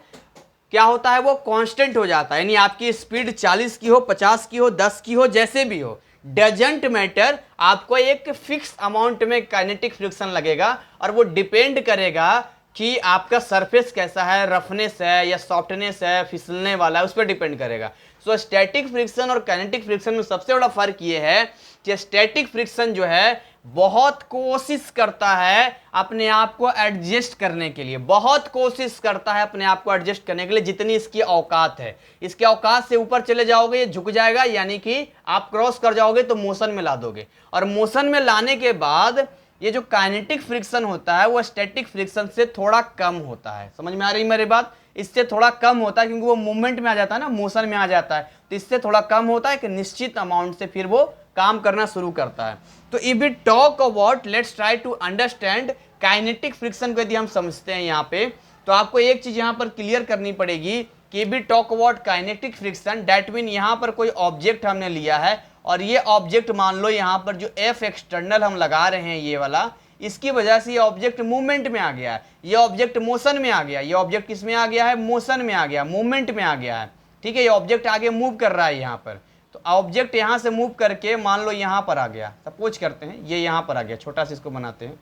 क्या होता है, वो कांस्टेंट हो जाता है। यानी आपकी स्पीड 40 की हो, 50 की हो, 10 की हो, जैसे भी हो, डजंट मैटर, आपको एक फिक्स अमाउंट में काइनेटिक फ्रिक्शन लगेगा, और वो डिपेंड करेगा कि आपका सरफेस कैसा है, रफनेस है या सॉफ्टनेस है, फिसलने वाला है, उस पर डिपेंड करेगा। सो स्टैटिक फ्रिक्शन और काइनेटिक फ्रिक्शन में सबसे बड़ा फर्क ये है कि स्टैटिक फ्रिक्शन जो है बहुत कोशिश करता है अपने आप को एडजस्ट करने के लिए, बहुत कोशिश करता है अपने आप को एडजस्ट करने के लिए जितनी इसकी औकात है। इसके औकात से ऊपर चले जाओगे ये झुक जाएगा, यानी कि आप क्रॉस कर जाओगे तो मोशन में ला दोगे, और मोशन में लाने के बाद ये जो काइनेटिक फ्रिक्शन होता है वो स्टैटिक फ्रिक्शन से थोड़ा कम होता है। समझ में आ रही मेरी बात? इससे थोड़ा कम होता है क्योंकि वो मूवमेंट में आ जाता है ना, मोशन में आ जाता है, तो इससे थोड़ा कम होता है कि निश्चित अमाउंट से फिर वो काम करना शुरू करता है। तो if we talk about, let's try to understand kinetic friction को यदि हम समझते हैं यहाँ पे, तो आपको एक चीज यहाँ पर क्लियर करनी पड़ेगी कि भी talk about kinetic friction, that mean यहाँ पर कोई ऑब्जेक्ट हमने लिया है और ये ऑब्जेक्ट मान लो यहाँ पर जो एफ एक्सटर्नल हम लगा रहे हैं ये वाला, इसकी वजह से ये ऑब्जेक्ट मूवमेंट में आ गया है, ये ऑब्जेक्ट मोशन में आ गया, ये ऑब्जेक्ट किस में आ गया है? मोशन में आ गया, मूवमेंट में आ गया है। ठीक है, ये ऑब्जेक्ट आगे मूव कर रहा है यहाँ पर, तो ऑब्जेक्ट यहाँ से मूव करके मान लो यहाँ पर आ गया, सपोज करते हैं ये यहाँ पर आ गया, छोटा सा इसको बनाते हैं।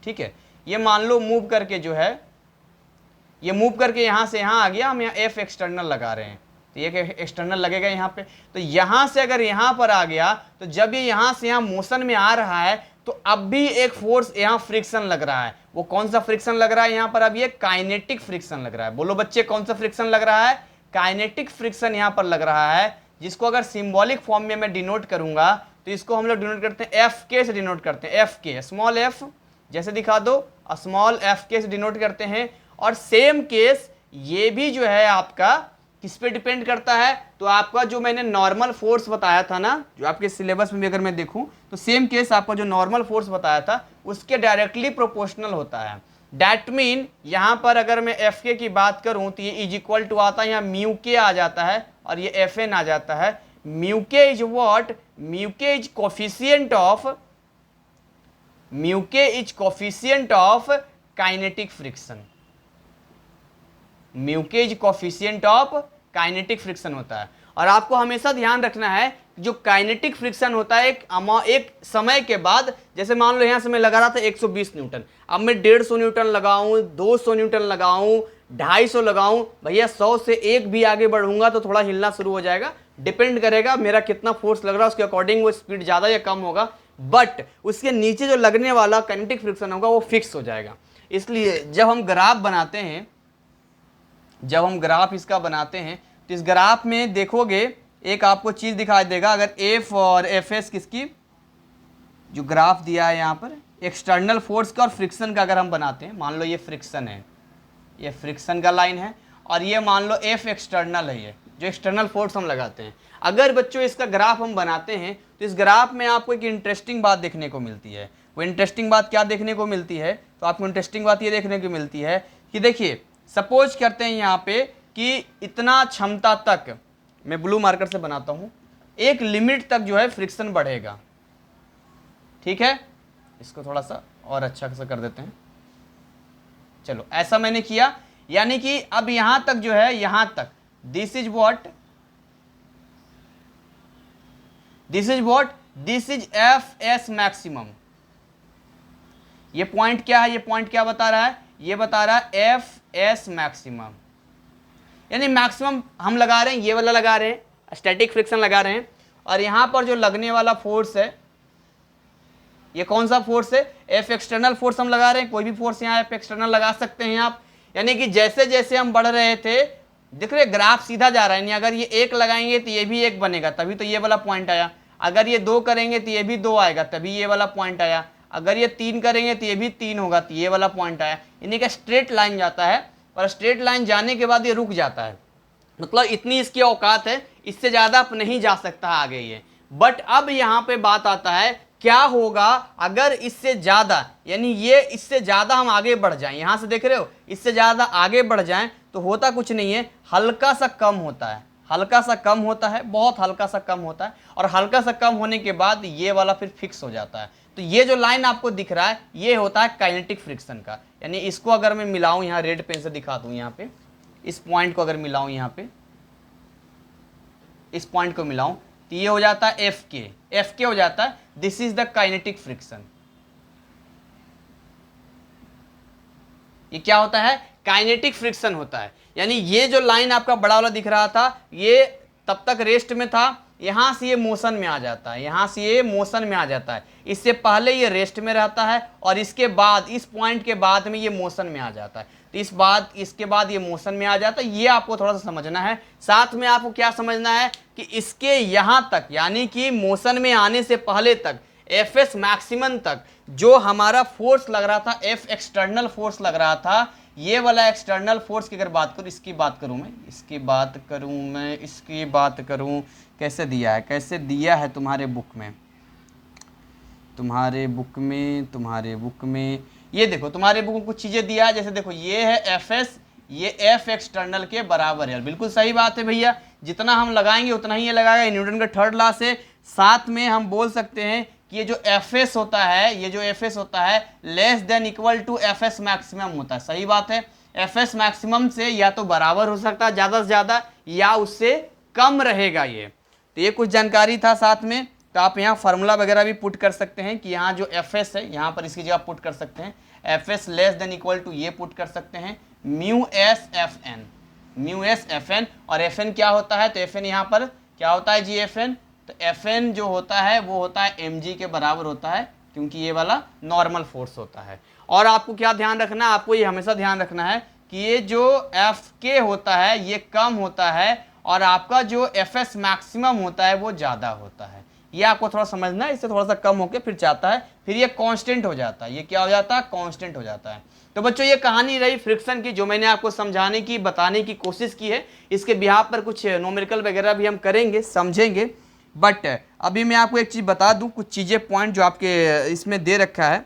ठीक है, ये मान लो मूव करके जो है, ये मूव करके यहाँ से यहाँ आ गया, हम यहाँ एफ एक्सटर्नल लगा रहे हैं, तो ये एक्सटर्नल लगेगा यहाँ पे, तो यहाँ से अगर यहाँ पर आ गया तो जब ये यहाँ से यहाँ मोशन में आ रहा है तो अब भी एक फोर्स यहाँ फ्रिक्शन लग रहा है। वो कौन सा फ्रिक्शन लग रहा है यहाँ पर? अब ये काइनेटिक फ्रिक्शन लग रहा है। बोलो बच्चे, कौन सा फ्रिक्शन लग रहा है? काइनेटिक फ्रिक्शन यहाँ पर लग रहा है, जिसको अगर सिंबॉलिक फॉर्म में मैं डिनोट करूंगा तो इसको हम लोग डिनोट करते हैं एफ के से डिनोट करते हैं, एफ के, स्मॉल एफ जैसे दिखा दो, स्मॉल एफ के से डिनोट करते हैं। और सेम केस ये भी जो है आपका किस पे डिपेंड करता है? तो आपका जो मैंने नॉर्मल फोर्स बताया था ना, जो आपके सिलेबस में भी अगर मैं देखूं तो सेम केस आपका जो नॉर्मल फोर्स बताया था उसके डायरेक्टली प्रोपोर्शनल होता है। डैट मीन यहाँ पर अगर मैं एफ के की बात करूं तो ये इज इक्वल टू आता है, यहाँ म्यू के आ जाता है और ये एफ एन आ जाता है। Mu k is what? Mu k is coefficient of, mu k is coefficient of kinetic friction, mu k is coefficient of kinetic friction होता है। और आपको हमेशा ध्यान रखना है जो काइनेटिक फ्रिक्शन होता है एक समय के बाद, जैसे मान लो यहाँ से मैं लगा रहा था 120 न्यूटन, अब मैं 150 न्यूटन लगाऊं, 200 न्यूटन लगाऊं, 250 लगाऊं, भैया 100 से एक भी आगे बढ़ूंगा तो थोड़ा हिलना शुरू हो जाएगा। डिपेंड करेगा मेरा कितना फोर्स लग रहा है, उसके अकॉर्डिंग वो स्पीड ज़्यादा या कम होगा, बट उसके नीचे जो लगने वाला काइनेटिक फ्रिक्शन होगा वो फिक्स हो जाएगा। इसलिए जब हम ग्राफ बनाते हैं, जब हम ग्राफ इसका बनाते हैं तो इस ग्राफ में देखोगे एक आपको चीज दिखाई देगा, अगर एफ और एफ एस किसकी, जो ग्राफ दिया है यहाँ पर एक्सटर्नल फोर्स का और फ्रिक्शन का अगर हम बनाते हैं, मान लो ये फ्रिक्शन है, ये फ्रिक्शन का लाइन है, और ये मान लो एफ एक्सटर्नल है, ये जो एक्सटर्नल फोर्स हम लगाते हैं। अगर बच्चों इसका ग्राफ हम बनाते हैं तो इस ग्राफ में आपको एक इंटरेस्टिंग बात देखने को मिलती है। वो इंटरेस्टिंग बात क्या देखने को मिलती है? तो आपको इंटरेस्टिंग बात ये देखने को मिलती है कि देखिए सपोज करते हैं यहाँ पे कि इतना क्षमता तक, मैं ब्लू मार्कर से बनाता हूँ, एक लिमिट तक जो है फ्रिक्शन बढ़ेगा। ठीक है, इसको थोड़ा सा और अच्छा सा कर देते हैं। चलो ऐसा मैंने किया, यानी कि अब यहां तक जो है, यहां तक this is what, this is what, this is F S maximum. ये पॉइंट क्या है? ये पॉइंट क्या बता रहा है? ये बता रहा है एफ एस मैक्सिमम, यानी मैक्सिमम हम लगा रहे हैं, ये वाला लगा रहे हैं, स्टैटिक फ्रिक्शन लगा रहे हैं, और यहां पर जो लगने वाला फोर्स है ये कौन सा फोर्स है? एफ एक्सटर्नल फोर्स हम लगा रहे हैं। कोई भी फोर्स यहाँ एफ एक्सटर्नल लगा सकते हैं आप, यानी कि जैसे जैसे हम बढ़ रहे थे, देख रहे ग्राफ सीधा जा रहा है, यानी अगर ये एक लगाएंगे तो ये भी एक बनेगा, तभी तो ये वाला पॉइंट आया। अगर ये 2 करेंगे तो ये भी 2 आएगा, तभी ये वाला पॉइंट आया। अगर ये 3 करेंगे तो ये भी 3 होगा, तो ये वाला पॉइंट आया। यानी कि स्ट्रेट लाइन जाता है, और स्ट्रेट लाइन जाने के बाद ये रुक जाता है, मतलब इतनी इसकी औकात है, इससे ज़्यादा आप नहीं जा सकता आगे ये। बट अब यहाँ पे बात आता है, क्या होगा अगर इससे ज़्यादा, यानी ये इससे ज़्यादा हम आगे बढ़ जाएं, यहाँ से देख रहे हो, इससे ज़्यादा आगे बढ़ जाएं तो होता कुछ नहीं है, हल्का सा कम होता है, हल्का सा कम होता है, बहुत हल्का सा कम होता है, और हल्का सा कम होने के बाद ये वाला फिर फिक्स हो जाता है। तो ये जो लाइन आपको दिख रहा है ये होता है काइनेटिक फ्रिक्शन का। यानी इसको अगर मैं मिलाऊं, यहाँ रेड पेन से दिखा दूं, यहाँ पे इस पॉइंट को अगर मिलाऊं, यहाँ पे इस पॉइंट को मिलाऊं तो ये हो जाता है एफ के, एफ के हो जाता है, this is the kinetic friction. ये क्या होता है? काइनेटिक फ्रिक्शन होता है। यानी ये जो लाइन आपका बड़ा वाला दिख रहा था ये तब तक रेस्ट में था, यहां से ये मोशन में आ जाता है, यहां से ये मोशन में आ जाता है। इससे पहले ये रेस्ट में रहता है और इसके बाद, इस पॉइंट के बाद में ये मोशन में आ जाता है। तो इसके बाद ये मोशन में आ जाता है। ये आपको थोड़ा सा समझना है। साथ में आपको क्या समझना है कि इसके यहां तक, यानी कि मोशन में आने से पहले तक, एफ मैक्सिमम तक जो हमारा फोर्स लग रहा था, एफ एक्सटर्नल फोर्स लग रहा था, ये वाला एक्सटर्नल फोर्स की अगर बात करूं, इसकी बात करूं मैं, इसकी बात करूं, कैसे दिया है तुम्हारे बुक में ये देखो, तुम्हारे बुक में कुछ चीजें दिया है। जैसे देखो, ये है एफ एस, ये एफ एक्सटर्नल के बराबर है। बिल्कुल सही बात है भैया, जितना हम लगाएंगे उतना ही ये लगाएगा, न्यूटन का थर्ड लॉ से। साथ में हम बोल सकते हैं कि ये जो एफ एस होता है, less than equal to F S maximum होता है। सही बात है, एफ एस मैक्सिमम से या तो बराबर हो सकता है ज़्यादा से ज़्यादा, या उससे कम रहेगा ये। तो ये कुछ जानकारी था साथ में। तो आप यहाँ फार्मूला वगैरह भी पुट कर सकते हैं कि यहाँ जो एफ एस है, यहाँ पर इसकी जगह पुट कर सकते हैं F S less than equal to, ये पुट कर सकते हैं म्यू एस एफ एन। और एफ एन क्या होता है, तो एफ एन यहाँ पर क्या होता है जी, एफ एन, तो एफ एन जो होता है वो होता है एम जी के बराबर होता है, क्योंकि ये वाला नॉर्मल फोर्स होता है। और आपको क्या ध्यान रखना है, आपको ये हमेशा ध्यान रखना है कि ये जो एफ के होता है ये कम होता है और आपका जो एफ एस मैक्सिमम होता है वो ज़्यादा होता है। ये आपको थोड़ा समझना है। इससे थोड़ा सा कम होकर फिर जाता है, फिर ये कांस्टेंट हो जाता है। ये क्या हो जाता है, कांस्टेंट हो जाता है। तो बच्चों, ये कहानी रही फ्रिक्शन की, जो मैंने आपको समझाने की, बताने की कोशिश की है। इसके बिहाफ पर कुछ न्यूमेरिकल वगैरह भी हम करेंगे, समझेंगे। बट अभी मैं आपको एक चीज़ बता दूं, कुछ चीज़ें पॉइंट जो आपके इसमें दे रखा है।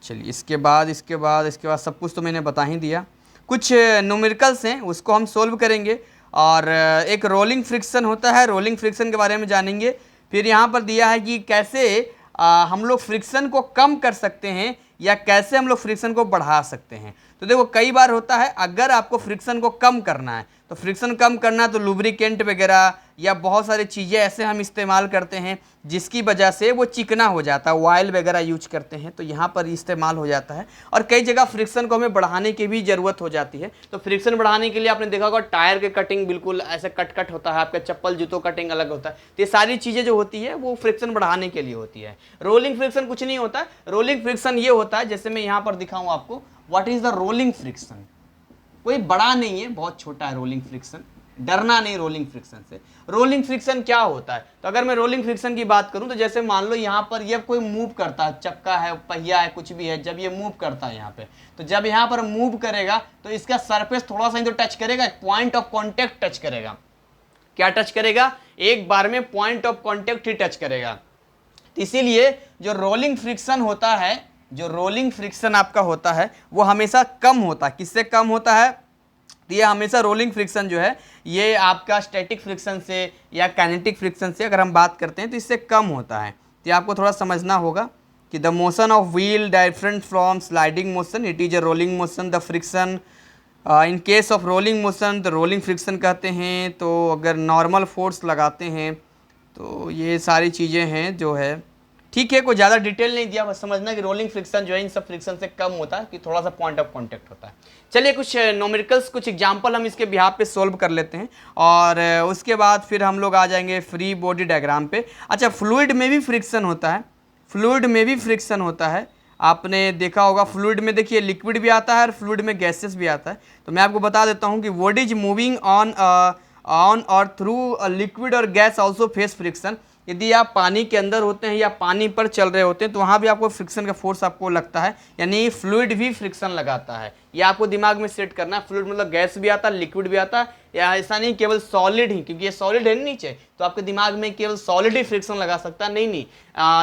चलिए, इसके बाद सब कुछ तो मैंने बता ही दिया। कुछ न्यूमेरिकल्स हैं, उसको हम सोल्व करेंगे। और एक रोलिंग फ्रिक्शन होता है, रोलिंग फ्रिक्शन के बारे में जानेंगे। फिर यहाँ पर दिया है कि कैसे हम लोग फ्रिक्शन को कम कर सकते हैं या कैसे हम लोग फ्रिक्शन को बढ़ा सकते हैं। तो देखो, कई बार होता है अगर आपको फ्रिक्शन को कम करना है, तो फ्रिक्शन कम करना है तो लुब्रिकेंट वगैरह या बहुत सारी चीज़ें ऐसे हम इस्तेमाल करते हैं जिसकी वजह से वो चिकना हो जाता है। ऑयल वगैरह यूज करते हैं, तो यहाँ पर इस्तेमाल हो जाता है। और कई जगह फ्रिक्शन को हमें बढ़ाने की भी ज़रूरत हो जाती है। तो फ्रिक्शन बढ़ाने के लिए आपने देखा होगा टायर के कटिंग बिल्कुल ऐसे कट होता है, आपका चप्पल जूतों कटिंग अलग होता है। तो ये सारी चीज़ें जो होती है वो फ्रिक्शन बढ़ाने के लिए होती है। रोलिंग फ्रिक्शन कुछ नहीं होता। रोलिंग फ्रिक्शन ये होता है, जैसे मैं यहाँ पर दिखाऊँ आपको, what is the rolling friction. कोई बड़ा नहीं है, बहुत छोटा है रोलिंग फ्रिक्शन। डरना नहीं रोलिंग फ्रिक्शन से। रोलिंग फ्रिक्शन क्या होता है, तो अगर मैं रोलिंग फ्रिक्शन की बात करूं, तो जैसे मान लो यहाँ पर ये कोई मूव करता है, चक्का है, पहिया है, कुछ भी है, जब ये मूव करता है यहाँ पे, तो जब यहाँ पर मूव करेगा तो इसका सरफेस थोड़ा सा ही तो टच करेगा, पॉइंट ऑफ कॉन्टेक्ट टच करेगा। क्या टच करेगा, एक बार में point of contact he touch करेगा। इसीलिए जो रोलिंग फ्रिक्शन होता है, जो रोलिंग फ्रिक्शन आपका होता है वो हमेशा कम होता है। किससे कम होता है, तो ये हमेशा रोलिंग फ्रिक्शन जो है ये आपका स्टैटिक फ्रिक्शन से या काइनेटिक फ्रिक्शन से अगर हम बात करते हैं तो इससे कम होता है। तो आपको थोड़ा समझना होगा कि the motion of wheel different from sliding motion, it is a rolling motion. The friction in case of rolling motion the rolling friction कहते हैं। तो अगर नॉर्मल फोर्स लगाते हैं तो ये सारी चीज़ें हैं जो है, ठीक है, कोई ज़्यादा डिटेल नहीं दिया, बस समझना कि रोलिंग फ्रिक्शन जो है इन सब फ्रिक्शन से कम होता है, कि थोड़ा सा पॉइंट ऑफ कांटेक्ट होता है। चलिए, कुछ न्यूमेरिकल्स, कुछ एग्जांपल हम इसके बिहाफ पे सोल्व कर लेते हैं और उसके बाद फिर हम लोग आ जाएंगे फ्री बॉडी डायग्राम पे। अच्छा, फ्लूइड में भी फ्रिक्शन होता है, फ्लूइड में भी फ्रिक्शन होता है। आपने देखा होगा फ्लूइड में, देखिए लिक्विड भी आता है और फ्लूइड में गैसेस भी आता है। तो मैं आपको बता देता हूँ कि व्हाट इज मूविंग ऑन और थ्रू लिक्विड और गैस ऑल्सो फेस फ्रिक्शन। यदि आप पानी के अंदर होते हैं या पानी पर चल रहे होते हैं तो वहाँ भी आपको फ्रिक्शन का फोर्स आपको लगता है, यानी फ्लूइड भी फ्रिक्शन लगाता है। ये आपको दिमाग में सेट करना है। फ्लूइड मतलब गैस भी आता है, लिक्विड भी आता है, या ऐसा नहीं केवल सॉलिड ही, क्योंकि ये सॉलिड है नीचे, तो आपके दिमाग में केवल सॉलिड ही फ्रिक्शन लगा सकता है, नहीं,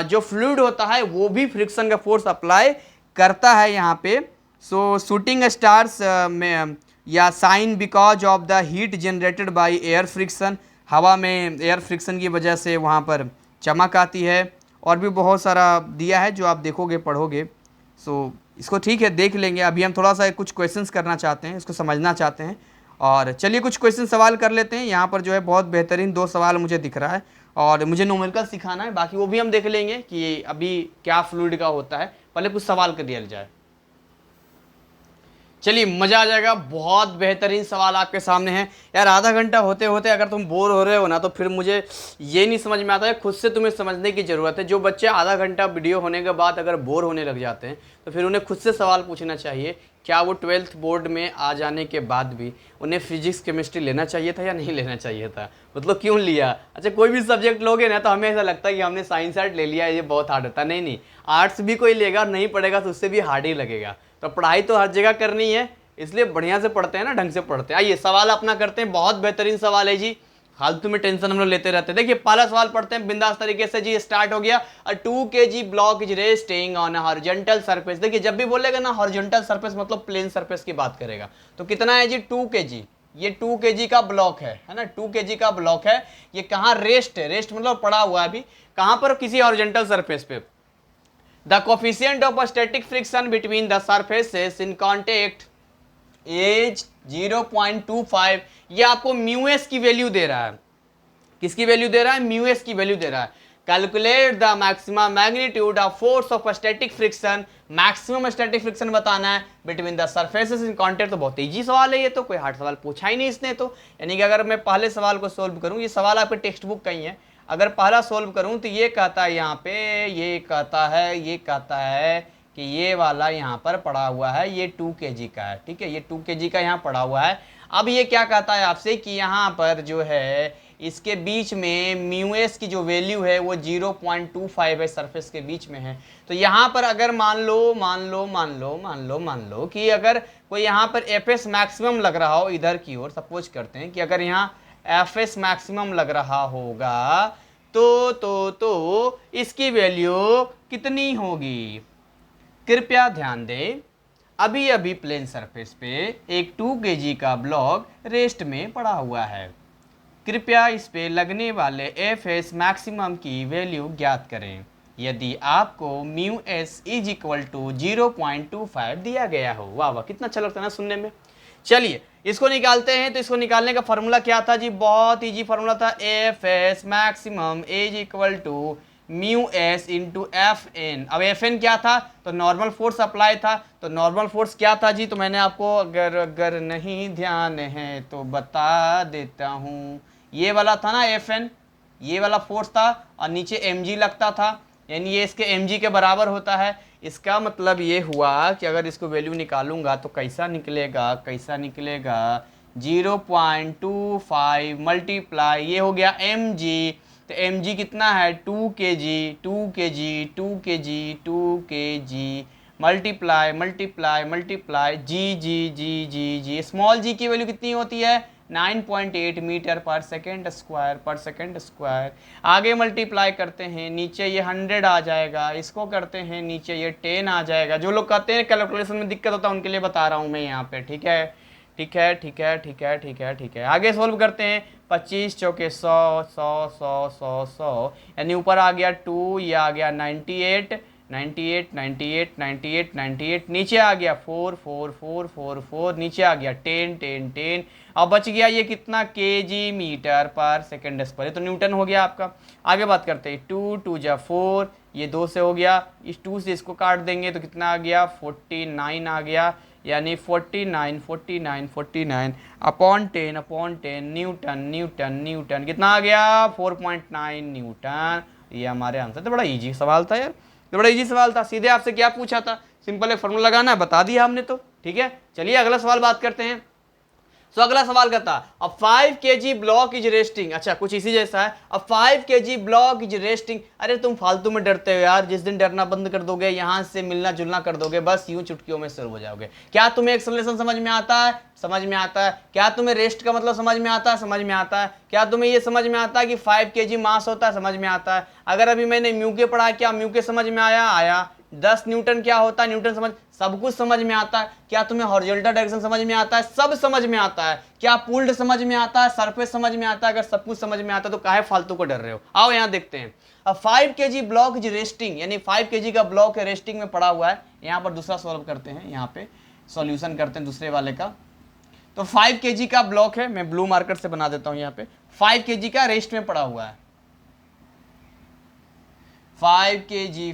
जो फ्लूइड होता है वो भी फ्रिक्शन का फोर्स अप्लाई करता है यहाँ पे। सो शूटिंग स्टार्स में या shine because of the heat generated by air friction, हवा में एयर फ्रिक्शन की वजह से वहाँ पर चमक आती है। और भी बहुत सारा दिया है जो आप देखोगे, पढ़ोगे। सो इसको ठीक है, देख लेंगे। अभी हम थोड़ा सा कुछ क्वेश्चंस करना चाहते हैं, इसको समझना चाहते हैं। और चलिए कुछ क्वेश्चन सवाल कर लेते हैं। यहाँ पर जो है बहुत बेहतरीन 2 सवाल मुझे दिख रहा है और मुझे न्यूमेरिकल सिखाना है, बाकी वो भी हम देख लेंगे कि अभी क्या फ्लूइड का होता है। पहले कुछ सवाल कर दिया जाए। चलिए मजा आ जाएगा। बहुत बेहतरीन सवाल आपके सामने है यार। आधा घंटा होते होते अगर तुम बोर हो रहे हो ना तो फिर मुझे ये नहीं समझ में आता है, खुद से तुम्हें समझने की ज़रूरत है। जो बच्चे आधा घंटा वीडियो होने के बाद अगर बोर होने लग जाते हैं तो फिर उन्हें खुद से सवाल पूछना चाहिए, क्या वो 12th बोर्ड में आ जाने के बाद भी उन्हें फिजिक्स केमिस्ट्री लेना चाहिए था या नहीं लेना चाहिए था, मतलब क्यों लिया। अच्छा कोई भी सब्जेक्ट लोगे ना तो हमें ऐसा लगता है कि हमने साइंस आर्ट ले लिया, ये बहुत हार्ड होता है। नहीं नहीं, आर्ट्स भी कोई लेगा और नहीं पढ़ेगा तो उससे भी हार्ड ही लगेगा। तो पढ़ाई तो हर जगह करनी है, इसलिए बढ़िया से पढ़ते हैं ना, ढंग से पढ़ते हैं। आइए सवाल अपना करते हैं। बहुत बेहतरीन सवाल है जी, फालतू में टेंशन हम लोग लेते रहते हैं। देखिए पहला सवाल पढ़ते हैं बिंदास तरीके से जी। स्टार्ट हो गया। अ 2 kg block is resting on a horizontal surface. देखिए जब भी बोलेगा ना हॉरिजॉन्टल सरफेस मतलब प्लेन सरफेस की बात करेगा। तो कितना है जी 2 kg। ये 2 kg का ब्लॉक है ना, 2 kg का ब्लॉक है। ये कहाँ रेस्ट है, रेस्ट मतलब पड़ा हुआ है अभी कहां पर, किसी हॉरिजॉन्टल सरफेस पे। The coefficient of a static friction between the surfaces in contact as 0.25। ये आपको म्यू एस की वैल्यू दे रहा है। किसकी वैल्यू दे रहा है, म्यू एस की वैल्यू दे रहा है। Calculate the maximum magnitude of force of static friction. Maximum static friction बताना है between the surfaces in contact. तो बहुत इजी सवाल है ये, तो कोई हार्ड सवाल पूछा ही नहीं इसने। तो यानी कि अगर मैं पहले सवाल को सोल्व करूं, ये सवाल आपके टेक्स्ट बुक का ही है, अगर पहला सोल्व करूं तो ये कहता है यहाँ पे, ये कहता है कि ये वाला यहाँ पर पड़ा हुआ है, ये 2 kg का है। ठीक है, ये 2 kg का यहाँ पड़ा हुआ है। अब ये क्या कहता है आपसे कि यहाँ पर जो है इसके बीच में म्यू एस की जो वैल्यू है वो 0.25 है, सरफेस के बीच में है। तो यहाँ पर अगर मान लो कि अगर कोई यहाँ पर एफ एस मैक्सिमम लग रहा हो इधर की ओर, सपोज करते हैं कि अगर यहाँ एफ एस मैक्सिमम लग रहा होगा तो इसकी वैल्यू कितनी होगी। कृपया ध्यान दें, अभी अभी प्लेन सरफेस पे एक 2 kg का ब्लॉक रेस्ट में पड़ा हुआ है। कृपया इस पे लगने वाले एफ एस मैक्सिमम की वैल्यू ज्ञात करें यदि आपको mu S is equal to 0.25 दिया गया हो। वाह वाह, कितना अच्छा लगता है ना सुनने में। चलिए इसको निकालते हैं। तो इसको निकालने का फॉर्मूला क्या था जी, बहुत इजी फॉर्मूला था। F S maximum is equal to mu S into F N. अब एफ एन क्या था, तो नॉर्मल फोर्स अप्लाई था। तो नॉर्मल फोर्स क्या था जी, तो मैंने आपको अगर नहीं ध्यान है तो बता देता हूँ। ये वाला था ना एफ एन, ये वाला फोर्स था और नीचे एम जी लगता था, यानी ये इसके एम जी के बराबर होता है। इसका मतलब ये हुआ कि अगर इसको वैल्यू निकालूंगा तो कैसा निकलेगा 0.25 मल्टीप्लाई ये हो गया एम जी। तो एम जी कितना है 2 kg मल्टीप्लाई जी। स्मॉल जी की वैल्यू कितनी होती है 9.8 मीटर पर सेकेंड स्क्वायर। आगे मल्टीप्लाई करते हैं, नीचे ये 100 आ जाएगा, इसको करते हैं नीचे ये 10 आ जाएगा। जो लोग कहते हैं कैलकुलेशन में दिक्कत होता है उनके लिए बता रहा हूँ मैं यहाँ पे। ठीक है। आगे सोल्व करते हैं। 25 चौके 100 यानी ऊपर आ गया 2, ये आ गया 98, नीचे आ गया 4 नीचे आ गया 10। अब बच गया ये कितना केजी मीटर पर सेकेंड स्क्वायर, तो न्यूटन हो गया आपका। आगे बात करते हैं 2 जा 4, ये 2 से हो गया, इस 2 से इसको काट देंगे तो कितना आ गया 49 आ गया, यानी 49 अपॉन 10 न्यूटन कितना आ गया 4.9 न्यूटन। ये हमारे आंसर। तो बड़ा इजी सवाल था यार, तो बड़ा इजी सवाल था। सीधे आपसे क्या पूछा था, सिंपल एक फॉर्मूला लगाना है, बता दिया हमने तो। ठीक है, चलिए अगला सवाल बात करते हैं। तो अगला सवाल कहता अब 5 kg ब्लॉक इज रेस्टिंग। अच्छा कुछ इसी जैसा है। अब 5 kg ब्लॉक इज रेस्टिंग। अरे तुम फालतू में डरते हो यार, जिस दिन डरना बंद कर दोगे, यहां से मिलना जुलना कर दोगे, बस यूं चुटकियों में शुरू हो जाओगे। क्या तुम्हें एक्सेलरेशन समझ में आता है? समझ में आता है। क्या तुम्हें रेस्ट का मतलब समझ में आता है? समझ में आता है। क्या तुम्हें ये समझ में आता है कि 5 kg मास होता है? समझ में आता है। अगर अभी मैंने म्यू के पढ़ा, क्या म्यू के समझ में आया 10 न्यूटन क्या होता है, न्यूटन समझ, सब कुछ समझ में आता है। क्या तुम्हें हॉरिजॉन्टल डायरेक्शन समझ में आता है? सब समझ में आता है। क्या पुल्ड समझ में आता है? सरफेस समझ में आता है। अगर सब कुछ समझ में आता है तो काहे फालतू को डर रहे हो। आओ यहाँ देखते हैं। अब 5 kg ब्लॉक इज रेस्टिंग, यानी 5 kg का ब्लॉक है, रेस्टिंग में पड़ा हुआ है। यहाँ पर दूसरा सॉल्व करते हैं, यहाँ पे सॉल्यूशन करते हैं दूसरे वाले का। तो 5 kg का ब्लॉक है, मैं ब्लू मार्कर से बना देता हूँ यहाँ पे। 5 kg का रेस्ट में पड़ा हुआ है। 5 kg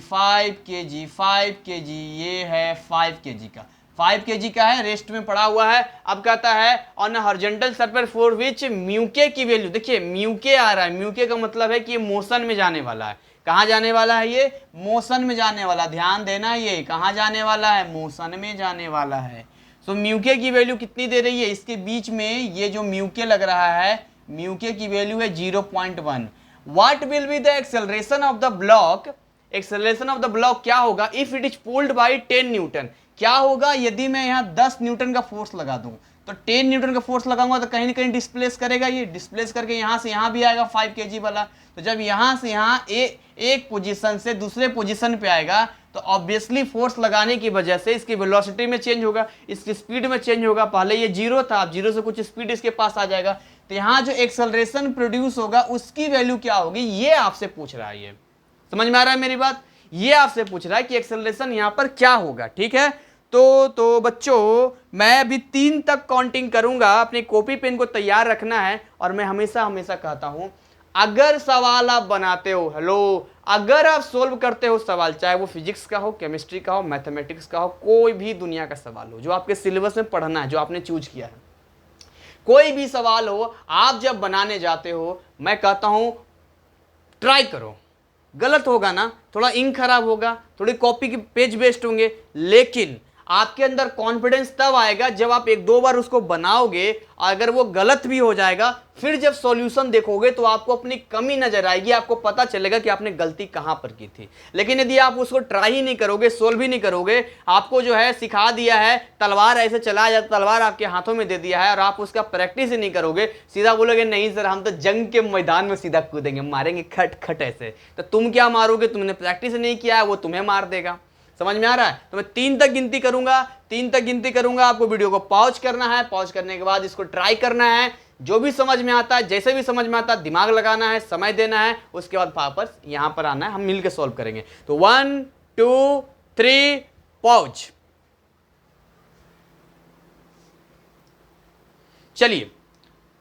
ये है 5 kg का। 5 kg का है, रेस्ट में पड़ा हुआ है। अब कहता है on horizontal surface for which mu के की वैल्यू, देखिए म्यू के आ रहा है, म्यू के का मतलब है कि ये मोशन में जाने वाला है। कहाँ जाने वाला है? ये मोशन में जाने वाला, ध्यान देना, ये कहाँ जाने वाला है? मोशन में जाने वाला है। सो म्यू के की वैल्यू कितनी दे रही है? इसके बीच में ये जो म्यू के लग रहा है, म्यू के की वैल्यू है 0.1। What will be the acceleration of the block? Acceleration of the block क्या होगा? If it is pulled bye 10 Newton. क्या होगा यदि मैं यहाँ 10 न्यूटन का फोर्स लगा दूं? तो 10 न्यूटन का फोर्स लगाऊंगा तो कहीं ना कहीं डिस्प्लेस करेगा, ये डिस्प्लेस करके यहाँ से यहाँ भी आएगा 5 kg वाला। तो जब यहाँ से यहाँ एक पोजीशन से दूसरे पोजीशन पे आएगा तो ऑब्वियसली फोर्स लगाने की वजह से इसकी वेलोसिटी में चेंज होगा, इसकी स्पीड में चेंज होगा। पहले ये 0 था, अब 0 से कुछ स्पीड इसके पास आ जाएगा। तो यहाँ जो एक्सेलरेशन प्रोड्यूस होगा उसकी वैल्यू क्या होगी, ये आपसे पूछ रहा है। ये समझ में आ रहा है मेरी बात? ये आपसे पूछ रहा है कि एक्सेलरेशन यहाँ पर क्या होगा। ठीक है, तो बच्चों मैं अभी 3 तक काउंटिंग करूंगा, अपनी कॉपी पेन को तैयार रखना है। और मैं हमेशा हमेशा कहता हूं, अगर सवाल आप बनाते हो, हेलो, अगर आप सोल्व करते हो सवाल, चाहे वो फिजिक्स का हो, केमिस्ट्री का हो, मैथमेटिक्स का हो, कोई भी दुनिया का सवाल हो जो आपके सिलेबस में पढ़ना है, जो आपने चूज किया है, कोई भी सवाल हो, आप जब बनाने जाते हो मैं कहता हूं ट्राई करो। गलत होगा ना, थोड़ा इंक खराब होगा, थोड़ी कॉपी के पेज वेस्ट होंगे, लेकिन आपके अंदर कॉन्फिडेंस तब आएगा जब आप 1-2 बार उसको बनाओगे। अगर वो गलत भी हो जाएगा, फिर जब सॉल्यूशन देखोगे तो आपको अपनी कमी नजर आएगी, आपको पता चलेगा कि आपने गलती कहां पर की थी। लेकिन यदि आप उसको ट्राई ही नहीं करोगे, सोल्व ही नहीं करोगे, आपको जो है सिखा दिया है, तलवार ऐसे चलाया जाता, तलवार आपके हाथों में दे दिया है और आप उसका प्रैक्टिस ही नहीं करोगे, सीधा बोलोगे नहीं सर हम तो जंग के मैदान में सीधा कूदेंगे, मारेंगे खट खट ऐसे, तो तुम क्या मारोगे? तुमने प्रैक्टिस नहीं किया है, वो तुम्हें मार देगा। समझ में आ रहा है? तो मैं 3 तक गिनती करूंगा, 3 तक गिनती करूंगा, आपको वीडियो को पॉज करना है, पॉज करने के बाद इसको ट्राई करना है। जो भी समझ में आता है, जैसे भी समझ में आता है, दिमाग लगाना है, समय देना है, उसके बाद वापस यहां पर आना है, हम मिलकर सॉल्व करेंगे। तो 1 2 3 पॉज। चलिए,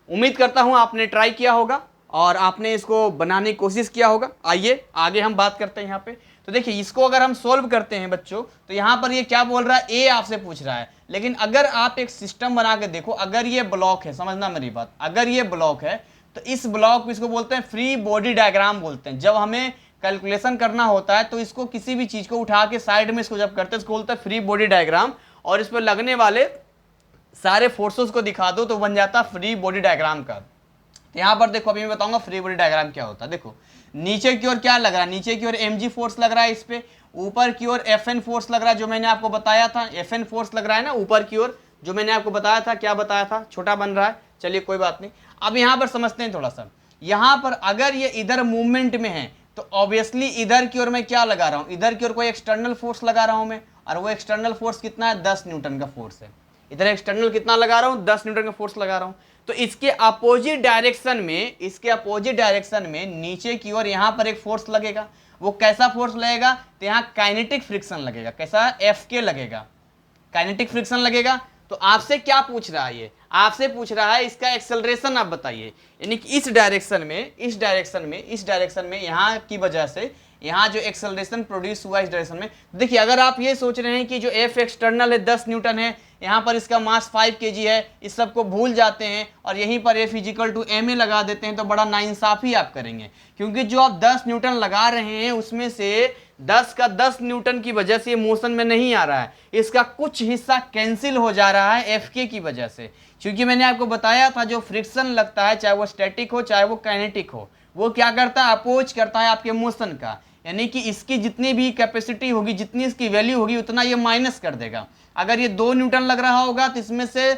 उम्मीद करता हूं आपने ट्राई किया होगा और आपने इसको बनाने की कोशिश किया होगा। आइए आगे हम बात करते हैं यहाँ पे। तो देखिए, इसको अगर हम सोल्व करते हैं बच्चों, तो यहाँ पर ये क्या बोल रहा है? ए आपसे पूछ रहा है। लेकिन अगर आप एक सिस्टम बना के देखो, अगर ये ब्लॉक है, समझना मेरी बात, अगर ये ब्लॉक है तो इस ब्लॉक को इसको बोलते हैं फ्री बॉडी डायग्राम बोलते हैं। जब हमें कैलकुलेशन करना होता है तो इसको किसी भी चीज को उठा के साइड में इसको जब करते हैं इसको बोलते हैं फ्री बॉडी डायग्राम, और इस पर लगने वाले सारे फोर्सेस को दिखा दो तो बन जाता फ्री बॉडी डायग्राम का। तो यहाँ पर देखो, अभी मैं बताऊंगा फ्री बॉडी डायग्राम क्या होता है। देखो, नीचे की ओर क्या लग रहा है? नीचे की ओर mg फोर्स लग रहा है इस पे, ऊपर की ओर Fn फोर्स लग रहा है, जो मैंने आपको बताया था, Fn फोर्स लग रहा है ना ऊपर की ओर, जो मैंने आपको बताया था। क्या बताया था? छोटा बन रहा है, चलिए कोई बात नहीं। अब यहाँ पर समझते हैं थोड़ा सा। यहाँ पर अगर ये इधर मूवमेंट में है तो ऑब्वियसली इधर की ओर मैं क्या लगा रहा हूँ? इधर की ओर कोई एक्सटर्नल फोर्स लगा रहा हूँ मैं, और वो एक्सटर्नल फोर्स कितना है? 10 न्यूटन का फोर्स है। इधर एक्सटर्नल कितना लगा रहा हूँ? 10 न्यूटन का फोर्स लगा रहा हूँ। तो इसके अपोजिट डायरेक्शन में, इसके अपोजिट डायरेक्शन में नीचे की ओर यहाँ पर एक फोर्स लगेगा। वो कैसा फोर्स लगेगा? तो यहाँ काइनेटिक फ्रिक्शन लगेगा। कैसा? Fk लगेगा, काइनेटिक फ्रिक्शन लगेगा। तो आपसे क्या पूछ रहा है? ये आपसे पूछ रहा है इसका एक्सेलरेशन आप बताइए। यानी कि इस डायरेक्शन में यहाँ की वजह से यहाँ जो एक्सेलरेशन प्रोड्यूस हुआ इस डायरेक्शन में। देखिए, अगर आप ये सोच रहे हैं कि जो F एक्सटर्नल है 10 न्यूटन है, यहाँ पर इसका मास 5 kg है, इस सब को भूल जाते हैं और यहीं पर F = ma लगा देते हैं, तो बड़ा नाइंसाफी आप करेंगे। क्योंकि जो आप 10 न्यूटन लगा रहे हैं उसमें से 10 का 10 न्यूटन की वजह से ये मोशन में नहीं आ रहा है, इसका कुछ हिस्सा कैंसिल हो जा रहा है Fk की वजह से। क्योंकि मैंने आपको बताया था जो फ्रिक्शन लगता है, चाहे वो स्टैटिक हो चाहे वो काइनेटिक हो, वो क्या करता है? अपोज करता है आपके मोशन का। यानी कि इसकी जितनी भी कैपेसिटी होगी, जितनी इसकी वैल्यू होगी, उतना ये माइनस कर देगा। अगर ये 2 न्यूटन लग रहा होगा तो इसमें से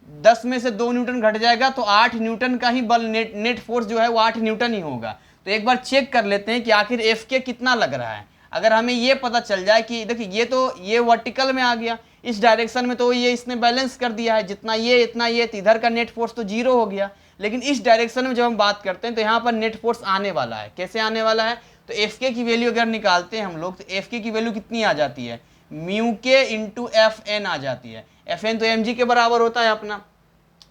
10 में से 2 न्यूटन घट जाएगा, तो 8 न्यूटन का ही बल, नेट फोर्स जो है वो 8 न्यूटन ही होगा। तो एक बार चेक कर लेते हैं कि आखिर Fk कितना लग रहा है। अगर हमें ये पता चल जाए कि देखिए ये तो ये वर्टिकल में आ गया, इस डायरेक्शन में तो ये इसने बैलेंस कर दिया है, जितना ये इतना ये, तो इधर का नेट फोर्स तो 0 हो गया। लेकिन इस डायरेक्शन में जब हम बात करते हैं तो यहाँ पर नेट फोर्स आने वाला है। कैसे आने वाला है? तो Fk की वैल्यू अगर निकालते हैं हम लोग, तो Fk की वैल्यू कितनी आ जाती है? μk × Fn आ जाती है। Fn तो mg के बराबर होता है अपना।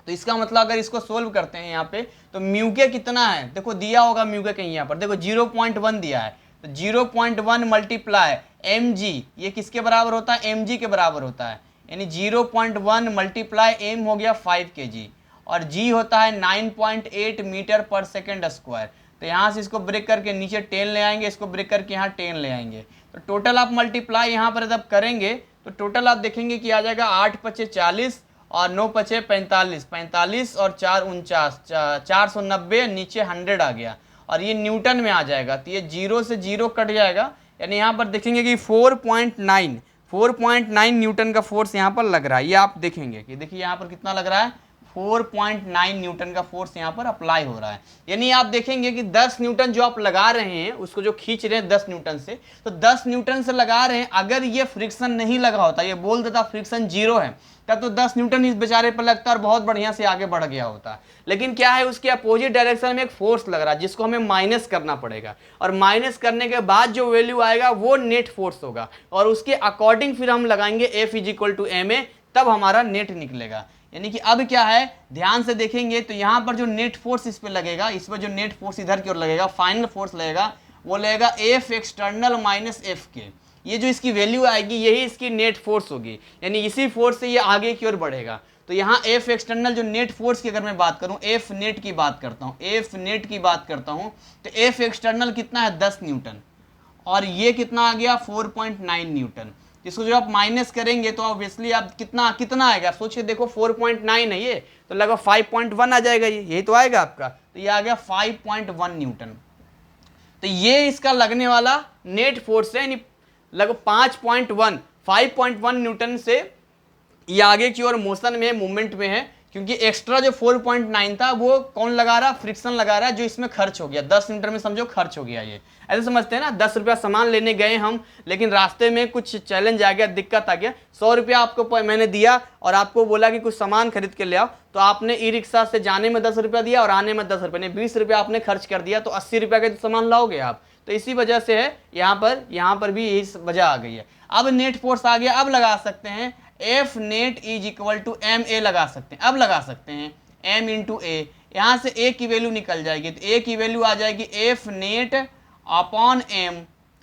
तो इसका मतलब अगर इसको सोल्व करते हैं यहाँ पे, तो μk कितना है? देखो दिया होगा μk कहीं यहाँ पर, देखो 0.1 दिया है, तो 0.1 × mg, ये किसके बराबर होता है? mg के बराबर होता है। यानी 0.1 मल्टीप्लाई m हो गया 5 kg, और g होता है 9.8 मीटर पर सेकेंड स्क्वायर। तो यहाँ से इसको ब्रेक करके नीचे 10 ले आएंगे, इसको ब्रेक करके यहाँ 10 ले आएंगे, तो टोटल आप मल्टीप्लाई यहाँ पर जब करेंगे तो टोटल आप देखेंगे कि आ जाएगा 8 पचे 40 और 9 पचे 45, 45 और 4 49, 490, नीचे 100 आ गया, और ये न्यूटन में आ जाएगा। तो ये 0 से 0 कट जाएगा, यानी यहाँ पर देखेंगे कि 4.9 न्यूटन का फोर्स यहाँ पर लग रहा है। ये आप देखेंगे कि देखिए यहाँ पर कितना लग रहा है, 4.9 न्यूटन का फोर्स यहाँ पर अप्लाई हो रहा है। यानी आप देखेंगे कि 10 न्यूटन जो आप लगा रहे हैं, उसको जो खींच रहे हैं 10 न्यूटन से, तो 10 न्यूटन से लगा रहे हैं। अगर ये फ्रिक्शन नहीं लगा होता, ये बोल देता फ्रिक्शन 0 है, तब तो 10 न्यूटन इस बेचारे पर लगता और बहुत बढ़िया से आगे बढ़ गया होता। लेकिन क्या है, उसके अपोजिट डायरेक्शन में एक फोर्स लग रहा है जिसको हमें माइनस करना पड़ेगा, और माइनस करने के बाद जो वैल्यू आएगा वो नेट फोर्स होगा, और उसके अकॉर्डिंग फिर हम लगाएंगे F = ma, तब हमारा नेट निकलेगा। यानी कि अब क्या है, ध्यान से देखेंगे तो यहाँ पर जो नेट फोर्स इस पे लगेगा, इस पर जो नेट फोर्स इधर की ओर लगेगा, फाइनल फोर्स लगेगा, वो लगेगा F एक्सटर्नल माइनस F के। ये जो इसकी वैल्यू आएगी यही इसकी नेट फोर्स होगी, यानी इसी फोर्स से ये आगे की ओर बढ़ेगा। तो यहाँ F एक्सटर्नल जो नेट फोर्स की अगर मैं बात करूँ, F नेट की बात करता हूँ, F नेट की बात करता हूँ, तो F एक्सटर्नल कितना है 10 न्यूटन, और ये कितना आ गया 4.9 न्यूटन। इसको जो आप माइनस करेंगे तो ऑब्वियसली आप कितना आएगा, सोचिए देखो 4.9 है ये, तो लगभग 5.1 आ जाएगा, ये यही तो आएगा आपका। तो ये आ गया 5.1 न्यूटन। तो ये इसका लगने वाला नेट फोर्स है, यानी लगभग 5.1 न्यूटन से ये आगे की ओर मोशन में है, मूवमेंट में है, क्योंकि एक्स्ट्रा जो 4.9 था वो कौन लगा रहा, फ्रिक्शन लगा रहा है, जो इसमें खर्च हो गया 10 न्यूटन में, समझो खर्च हो गया। ये ऐसे समझते हैं ना, 10 रुपया सामान लेने गए हम, लेकिन रास्ते में कुछ चैलेंज आ गया, दिक्कत आ गया, 100 रुपया आपको मैंने दिया और आपको बोला कि कुछ सामान खरीद के ले आओ, तो आपने ई रिक्शा से जाने में 10 रुपया दिया और आने में 10 रुपये, 20 रुपया आपने खर्च कर दिया, तो 80 रुपया का सामान लाओगे आप। तो इसी वजह से है यहाँ पर भी यही वजह आ गई है। अब नेट फोर्स आ गया, अब लगा सकते हैं F नेट = ma लगा सकते हैं। अब लगा सकते हैं m × a, यहाँ से a की वैल्यू निकल जाएगी, तो a की वैल्यू आ जाएगी F नेट अपॉन m।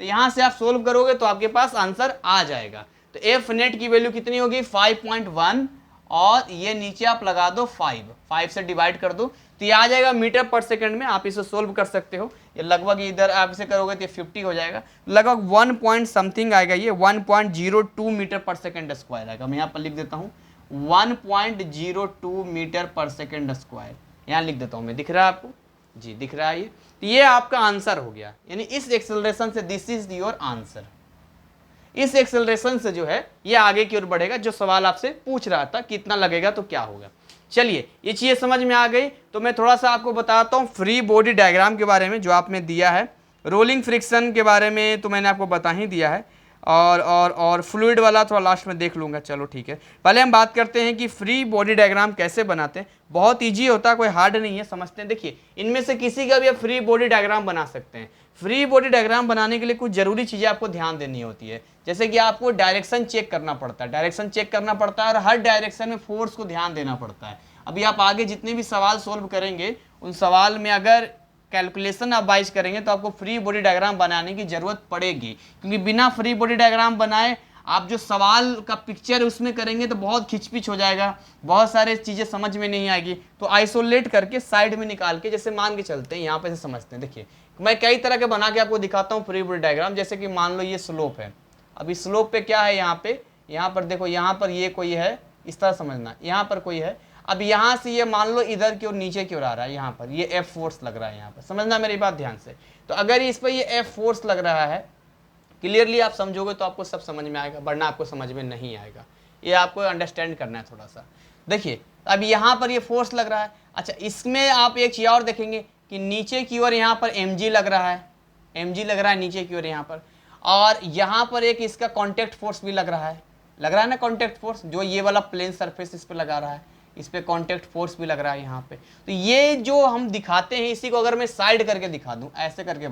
तो यहाँ से आप सोल्व करोगे तो आपके पास आंसर आ जाएगा। तो F नेट की वैल्यू कितनी होगी 5.1, और ये नीचे आप लगा दो 5 से डिवाइड कर दो, तो ये आ जाएगा मीटर पर सेकंड में। आप इसे सोल्व कर सकते हो, ये लगभग इधर आप इसे करोगे तो 50 हो जाएगा, लगभग 1 पॉइंट समथिंग आएगा, ये 1.02 मीटर पर सेकंड स्क्वायर आएगा। मैं यहाँ पर लिख देता हूँ 1.02 मीटर पर सेकंड स्क्वायर, यहाँ लिख देता हूँ मैं, दिख रहा है आपको जी, दिख रहा है ये। तो ये आपका आंसर हो गया, यानी इस एक्सेलरेशन से दिस इज योर आंसर। इस एक्सेलरेशन से जो है ये आगे की ओर बढ़ेगा, जो सवाल आपसे पूछ रहा था कितना लगेगा तो क्या होगा। चलिए ये चीज़ समझ में आ गई, तो मैं थोड़ा सा आपको बताता हूँ फ्री बॉडी डायग्राम के बारे में जो आपने दिया है। रोलिंग फ्रिक्शन के बारे में तो मैंने आपको बता ही दिया है, और फ्लूइड वाला थोड़ा लास्ट में देख लूँगा। चलो ठीक है, पहले हम बात करते हैं कि फ्री बॉडी डायग्राम कैसे बनाते हैं। बहुत ईजी होता है, कोई हार्ड नहीं है, समझते हैं। देखिए इनमें से किसी का भी आप फ्री बॉडी डायग्राम बना सकते हैं। फ्री बॉडी डायग्राम बनाने के लिए कुछ जरूरी चीज़ें आपको ध्यान देनी होती है, जैसे कि आपको डायरेक्शन चेक करना पड़ता है, और हर डायरेक्शन में फोर्स को ध्यान देना पड़ता है। अभी आप आगे जितने भी सवाल सोल्व करेंगे, उन सवाल में अगर कैलकुलेशन आप बाइज करेंगे तो आपको फ्री बॉडी डायग्राम बनाने की जरूरत पड़ेगी, क्योंकि बिना फ्री बॉडी डायग्राम बनाए आप जो सवाल का पिक्चर उसमें करेंगे तो बहुत खिचपिच हो जाएगा, बहुत सारे चीज़ें समझ में नहीं आएगी। तो आइसोलेट करके साइड में निकाल के, जैसे मान के चलते हैं यहाँ पे से समझते हैं। देखिए मैं कई तरह के बना के आपको दिखाता हूँ फ्री बॉडी डायग्राम। जैसे कि मान लो ये स्लोप है, अभी स्लोप पे क्या है, यहाँ पर देखो, यहाँ पर ये कोई है, इस तरह समझना, यहाँ पर कोई है। अब यहाँ से ये मान लो इधर की ओर नीचे की ओर आ रहा है, यहाँ पर ये F फोर्स लग रहा है, यहाँ पर समझना मेरी बात ध्यान से। तो अगर इस पर ये F फोर्स लग रहा है, क्लियरली आप समझोगे तो आपको सब समझ में आएगा, वरना आपको समझ में नहीं आएगा। ये आपको अंडरस्टैंड करना है थोड़ा सा। देखिए अब यहाँ पर ये फोर्स लग रहा है। अच्छा, इसमें आप एक चीज़ और देखेंगे कि नीचे की ओर यहाँ पर mg लग रहा है, नीचे की ओर यहाँ पर, और यहाँ पर एक इसका कॉन्टैक्ट फोर्स भी लग रहा है ना, कॉन्टैक्ट फोर्स जो ये वाला प्लेन सरफेस इस पर लगा रहा है, इस पे कॉन्टैक्ट फोर्स भी लग रहा है यहाँ पे। तो ये जो हम दिखाते हैं, इसी को अगर मैं साइड करके दिखा दूं, ऐसे करके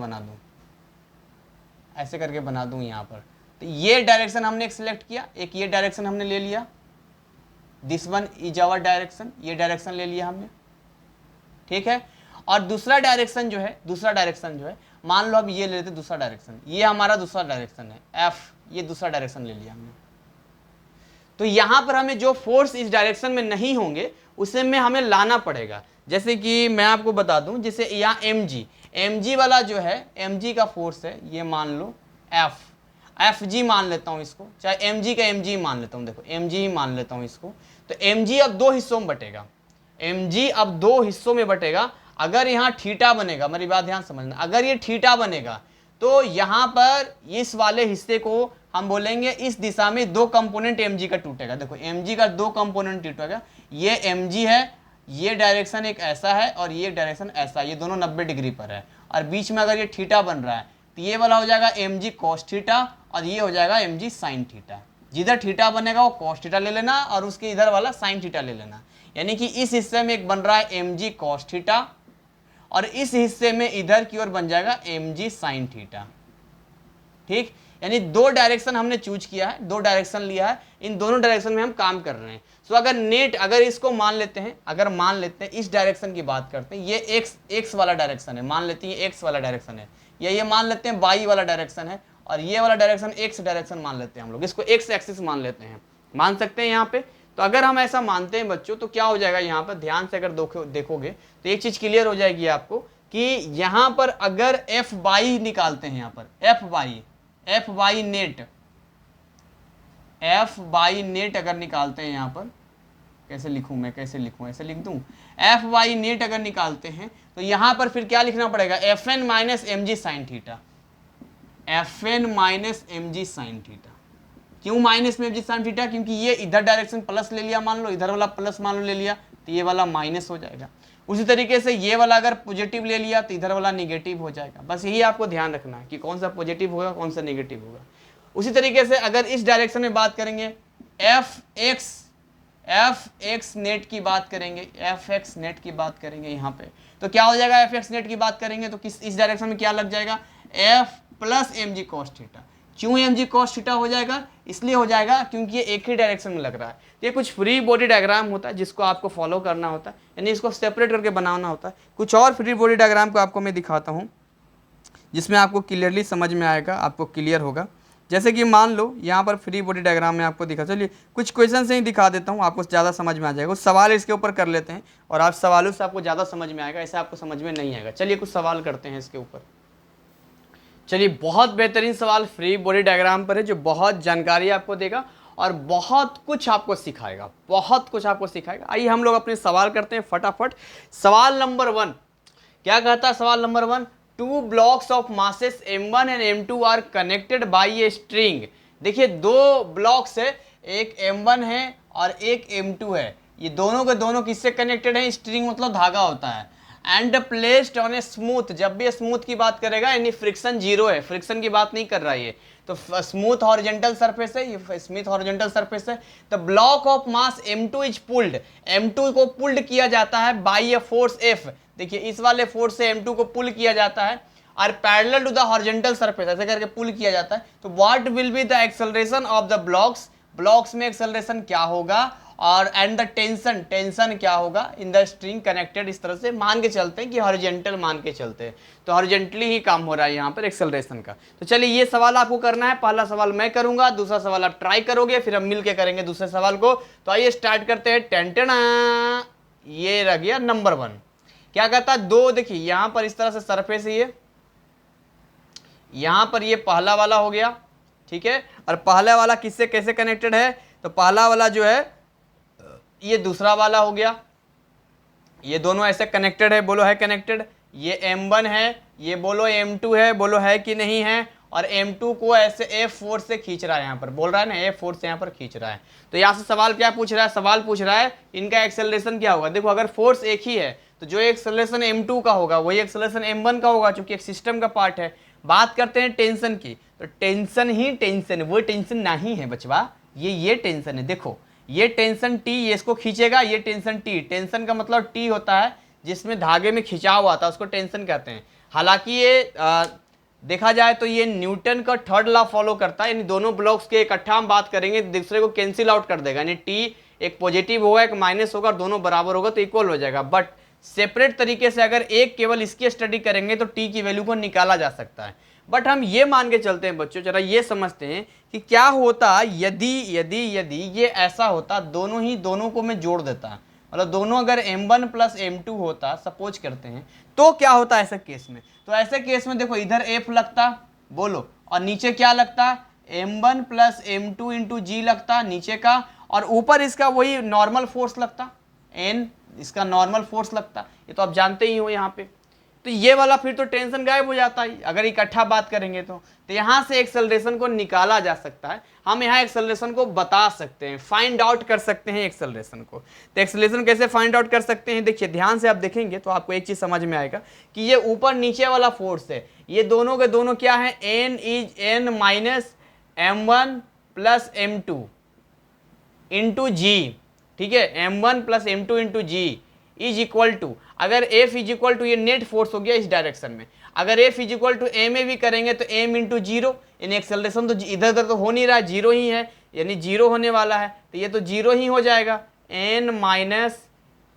बना दूं यहाँ पर, तो ये डायरेक्शन हमने सिलेक्ट किया, एक ये डायरेक्शन हमने ले लिया, this one is our direction, ये डायरेक्शन ले लिया हमने, ठीक है। और दूसरा डायरेक्शन जो है, मान लो अब ये ले लेते दूसरा डायरेक्शन, ये हमारा दूसरा डायरेक्शन है F, ये दूसरा डायरेक्शन ले लिया हमने। तो यहां पर हमें जो फोर्स इस डायरेक्शन में नहीं होंगे उसे में हमें लाना पड़ेगा। जैसे कि मैं आपको बता दूं, जैसे यहाँ mg वाला जो है, mg का फोर्स है, ये मान लो fg मान लेता हूं इसको, चाहे mg का mg मान लेता हूं, देखो mg ही मान लेता हूं इसको। तो mg अब दो हिस्सों में बटेगा, mg अब दो हिस्सों में बटेगा। अगर यहाँ थीटा बनेगा, मेरी बात ध्यान समझना, अगर ये थीटा बनेगा तो यहाँ पर इस वाले हिस्से को हम बोलेंगे इस दिशा में दो कंपोनेंट mg का टूटेगा। देखो mg का दो कंपोनेंट टूटेगा, ये mg है, ये डायरेक्शन एक ऐसा है और ये डायरेक्शन ऐसा है, ये दोनों 90 डिग्री पर है, और बीच में अगर ये थीटा बन रहा है तो ये वाला हो जाएगा mg cos थीटा और ये हो जाएगा mg sin थीटा। जिधर थीटा बनेगा वो cos थीटा ले लेना और उसके इधर वाला sin थीटा ले लेना। यानी कि इस हिस्से में एक बन रहा है mg cos थीटा और इस हिस्से में इधर की ओर बन जाएगा mg sin थीटा। ठीक, यानी दो डायरेक्शन हमने चूज किया है, दो डायरेक्शन लिया है, इन दोनों डायरेक्शन में हम काम कर रहे हैं। सो अगर नेट, अगर इसको मान लेते हैं, अगर मान लेते हैं इस डायरेक्शन की बात करते हैं, ये x वाला डायरेक्शन है, मान लेते हैं ये x वाला डायरेक्शन है, या ये मान लेते हैं y वाला डायरेक्शन है, और ये वाला डायरेक्शन x डायरेक्शन मान लेते हैं, हम लोग इसको x एक्सिस मान लेते हैं, मान सकते हैं यहाँ पे। तो अगर हम ऐसा मानते हैं बच्चों, तो क्या हो जाएगा यहाँ पर, ध्यान से अगर देखोगे तो एक चीज क्लियर हो जाएगी आपको कि यहाँ पर अगर एफ बाई निकालते हैं, यहाँ पर एफ बाई नेट अगर निकालते हैं, यहाँ पर कैसे लिखूं मैं, कैसे लिखूं, ऐसे लिख दूं, एफ बाई नेट अगर निकालते हैं तो यहाँ पर फिर क्या लिखना पड़ेगा, F N minus M G sine theta, F N minus M G sine theta. क्यों माइनस में एम जी साइन थीटा, क्योंकि ये इधर डायरेक्शन प्लस ले लिया, मान लो इधर वाला प्लस मान लो ले लिया तो ये वाला माइनस हो जाएगा। उसी तरीके से ये वाला अगर पॉजिटिव ले लिया तो इधर वाला निगेटिव हो जाएगा। बस यही आपको ध्यान रखना है कि कौन सा पॉजिटिव होगा कौन सा निगेटिव होगा। उसी तरीके से अगर इस डायरेक्शन में बात करेंगे, एफ एक्स नेट की बात करेंगे, एफ एक्स नेट की बात करेंगे यहाँ पे, तो क्या हो जाएगा, एफ एक्स नेट की बात करेंगे तो किस इस डायरेक्शन में क्या लग जाएगा, F plus M G cos theta. क्यों एम जी कॉस थीटा हो जाएगा, इसलिए हो जाएगा क्योंकि ये एक ही डायरेक्शन में लग रहा है। ये कुछ फ्री बॉडी डायग्राम होता है जिसको आपको फॉलो करना होता है, यानी इसको सेपरेट करके बनाना होता है। कुछ और फ्री बॉडी डायग्राम को आपको मैं दिखाता हूँ जिसमें आपको क्लियरली समझ में आएगा, आपको क्लियर होगा। जैसे कि मान लो यहाँ पर फ्री बॉडी डायग्राम में आपको दिखा, चलिए कुछ क्वेश्चन से ही दिखा देता हूँ, आपको ज़्यादा समझ में आ जाएगा। कुछ सवाल इसके ऊपर कर लेते हैं और आप सवालों से आपको ज़्यादा समझ में आएगा, ऐसे आपको समझ में नहीं आएगा। चलिए कुछ सवाल करते हैं इसके ऊपर। चलिए, बहुत बेहतरीन सवाल फ्री बॉडी डायग्राम पर है जो बहुत जानकारी आपको देगा और बहुत कुछ आपको सिखाएगा, बहुत कुछ आपको सिखाएगा। आइए हम लोग अपने सवाल करते हैं फटाफट। सवाल नंबर 1 क्या कहता है, सवाल number 1, 2 blocks of masses m1 and m2 are connected by a string. देखिए दो ब्लॉक्स है, एक m1 है और एक m2 है, ये दोनों के दोनों किससे कनेक्टेड है, स्ट्रिंग मतलब धागा होता है। And placed on a smooth, जब भी स्मूथ की बात करेगा यानी फ्रिक्शन जीरो है, फ्रिक्शन की बात नहीं कर रहा है ये, तो स्मूथ हॉरिजॉन्टल सरफेस है, ये स्मूथ हॉरिजॉन्टल सरफेस है। The block of mass m2 is pulled, m2 को पुल्ड किया जाता है बाय ए फोर्स F। देखिए इस वाले फोर्स से m2 को पुल किया जाता है और parallel to the horizontal surface, ऐसे करके पुल किया जाता है। तो what will be the acceleration of the blocks, blocks में एक्सेलरेशन क्या होगा, और एंड द टेंशन, टेंशन क्या होगा इन द स्ट्रिंग कनेक्टेड। इस तरह से मान के चलते हैं कि हॉरिजॉन्टल मान के चलते हैं, तो हॉरिजॉन्टली ही काम हो रहा है यहाँ पर एक्सेलरेशन का। तो चलिए ये सवाल आपको करना है, पहला सवाल मैं करूंगा, दूसरा सवाल आप ट्राई करोगे, फिर हम मिल के करेंगे दूसरे सवाल को। तो आइए स्टार्ट करते हैं। टेंटना, ये रह गया नंबर 1। क्या कहता है, दो, देखिए यहाँ पर इस तरह से सरफेस है, ये यहाँ पर ये पहला वाला हो गया, ठीक है, और पहला वाला किससे कैसे कनेक्टेड है, तो पहला वाला जो है ये दूसरा वाला हो गया, ये दोनों ऐसे कनेक्टेड है, बोलो है कनेक्टेड। ये m1 है, ये बोलो m2 है, बोलो है कि नहीं है, और m2 को ऐसे F4 से खींच रहा है, यहाँ पर बोल रहा है ना F4 से यहाँ पर खींच रहा है। तो यहाँ से सवाल क्या पूछ रहा है, सवाल पूछ रहा है इनका एक्सेलरेशन क्या होगा। देखो अगर फोर्स एक ही है तो जो एक्सेलरेशन m2 का होगा वही एक्सेलरेशन m1 का होगा, चूंकि एक सिस्टम का पार्ट है। बात करते हैं टेंशन की, तो टेंशन ही टेंशन, वो टेंशन नहीं है बचवा, ये टेंशन है। देखो ये टेंशन T, ये इसको खींचेगा, ये टेंशन T, टेंशन का मतलब T होता है जिसमें धागे में खिंचाव आता है, उसको टेंशन कहते हैं। हालांकि ये देखा जाए तो ये न्यूटन का थर्ड लॉ फॉलो करता है, यानी दोनों ब्लॉक्स के इकट्ठा हम बात करेंगे दूसरे को कैंसिल आउट कर देगा, यानी T एक पॉजिटिव होगा एक माइनस होगा, दोनों बराबर होगा तो इक्वल हो जाएगा। बट सेपरेट तरीके से अगर एक केवल इसकी स्टडी करेंगे तो T की वैल्यू को निकाला जा सकता है। बट हम ये मान के चलते हैं बच्चों, जरा ये समझते हैं कि क्या होता यदि यदि यदि ये ऐसा होता, दोनों को मैं जोड़ देता, मतलब दोनों अगर m1 प्लस m2 होता, सपोज करते हैं, तो क्या होता ऐसे केस में? तो ऐसे केस में देखो इधर f लगता, बोलो, और नीचे क्या लगता, m1 प्लस m2 इंटू जी लगता नीचे का, और ऊपर इसका वही नॉर्मल फोर्स लगता, n इसका नॉर्मल फोर्स लगता, ये तो आप जानते ही हो यहाँ पे। तो ये वाला फिर तो टेंशन गायब हो जाता है अगर इकट्ठा बात करेंगे तो यहाँ से एक्सेलरेशन को निकाला जा सकता है, हम यहाँ एक्सेलरेशन को बता सकते हैं, फाइंड आउट कर सकते हैं एक्सेलरेशन को। तो एक्सेलरेशन कैसे फाइंड आउट कर सकते हैं? देखिए ध्यान से आप देखेंगे तो आपको एक चीज समझ में आएगा कि ये ऊपर नीचे वाला फोर्स है, ये दोनों के दोनों क्या है, n minus m1 plus m2 into g, ठीक है, m1 plus m2 into g is equal to, अगर F इज इक्वल टू, ये नेट फोर्स हो गया इस डायरेक्शन में, अगर F is equal to m a भी करेंगे तो m इंटू जीरो, यानी एक्सेलरेशन तो इधर उधर तो हो नहीं रहा, जीरो ही है, यानी जीरो होने वाला है, तो ये तो जीरो ही हो जाएगा, n minus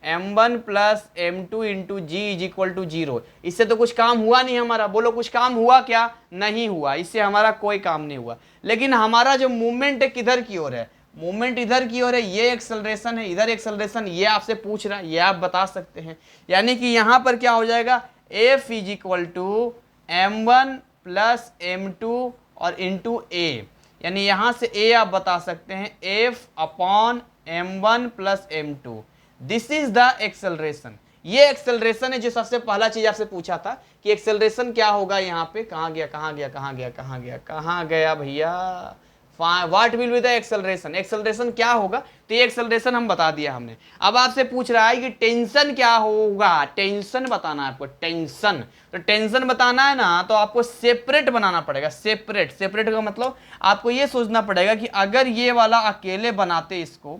m1 plus m2 into g is equal to zero. इससे तो कुछ काम हुआ नहीं हमारा, बोलो कुछ काम हुआ क्या? नहीं हुआ, इससे हमारा कोई काम नहीं हुआ। लेकिन हमारा जो मूवमेंट है किधर की ओर है, मूवमेंट इधर की ओर है, ये एक्सेलरेशन है, इधर एक्सेलरेशन, ये आपसे पूछ रहा है, ये आप बता सकते हैं। यानी कि यहाँ पर क्या हो जाएगा, F is equal to m1 plus m2 और इंटू ए, यानी यहाँ से A आप बता सकते हैं F upon m1 plus m2, this is the acceleration. ये एक्सेलरेशन है जो सबसे पहला चीज आपसे पूछा था कि एक्सेलरेशन क्या होगा यहाँ पे, कहाँ गया कहाँ गया कहाँ गया कहाँ गया कहाँ गया भैया, what will be the acceleration, acceleration क्या होगा, तो ये एक्सेलरेशन हम बता दिया हमने। अब आपसे पूछ रहा है कि टेंशन क्या होगा, टेंशन बताना है आपको, टेंशन, तो टेंशन बताना है ना तो आपको सेपरेट बनाना पड़ेगा, सेपरेट, सेपरेट का मतलब आपको ये सोचना पड़ेगा कि अगर ये वाला अकेले बनाते, इसको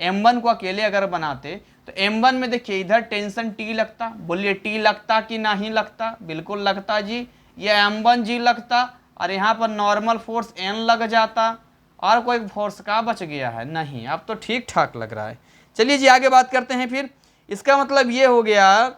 m1 को अकेले अगर बनाते तो m1 में देखिए इधर टेंशन T लगता, बोलिए T लगता कि नहीं लगता, बिल्कुल लगता जी, ये m1 जी लगता, और यहाँ पर नॉर्मल फोर्स n लग जाता, और कोई फोर्स का बच गया है नहीं, अब तो ठीक ठाक लग रहा है। चलिए जी आगे बात करते हैं। फिर इसका मतलब ये हो गया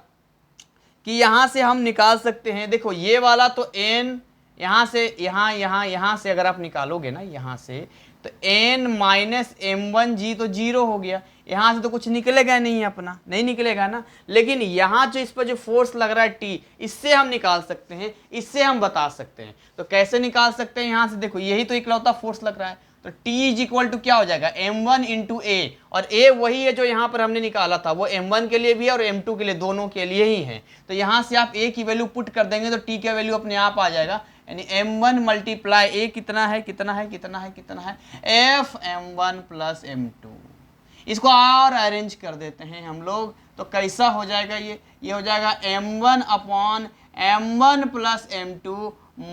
कि यहाँ से हम निकाल सकते हैं, देखो ये वाला तो n यहाँ से यहाँ से अगर आप निकालोगे ना यहाँ से, तो n माइनस m1 जी तो जीरो हो गया, यहाँ से तो कुछ निकलेगा नहीं, अपना नहीं निकलेगा ना। लेकिन यहाँ जो इस पर जो फोर्स लग रहा है T, इससे हम निकाल सकते हैं, इससे हम बता सकते हैं। तो कैसे निकाल सकते हैं, यहाँ से देखो यही तो इकलौता फोर्स लग रहा है, तो T इज इक्वल टू क्या हो जाएगा, m1 इंटू ए, और a वही है जो यहाँ पर हमने निकाला था, वो m1 के लिए भी है और m2 के लिए, दोनों के लिए ही है। तो यहाँ से आप a की वैल्यू पुट कर देंगे तो T का वैल्यू अपने आप आ जाएगा, यानी m1 मल्टीप्लाई a कितना है कितना है कितना है कितना है, f m1 प्लस m2। इसको और अरेंज कर देते हैं हम लोग, तो कैसा हो जाएगा, ये हो जाएगा m1 upon m1 plus m2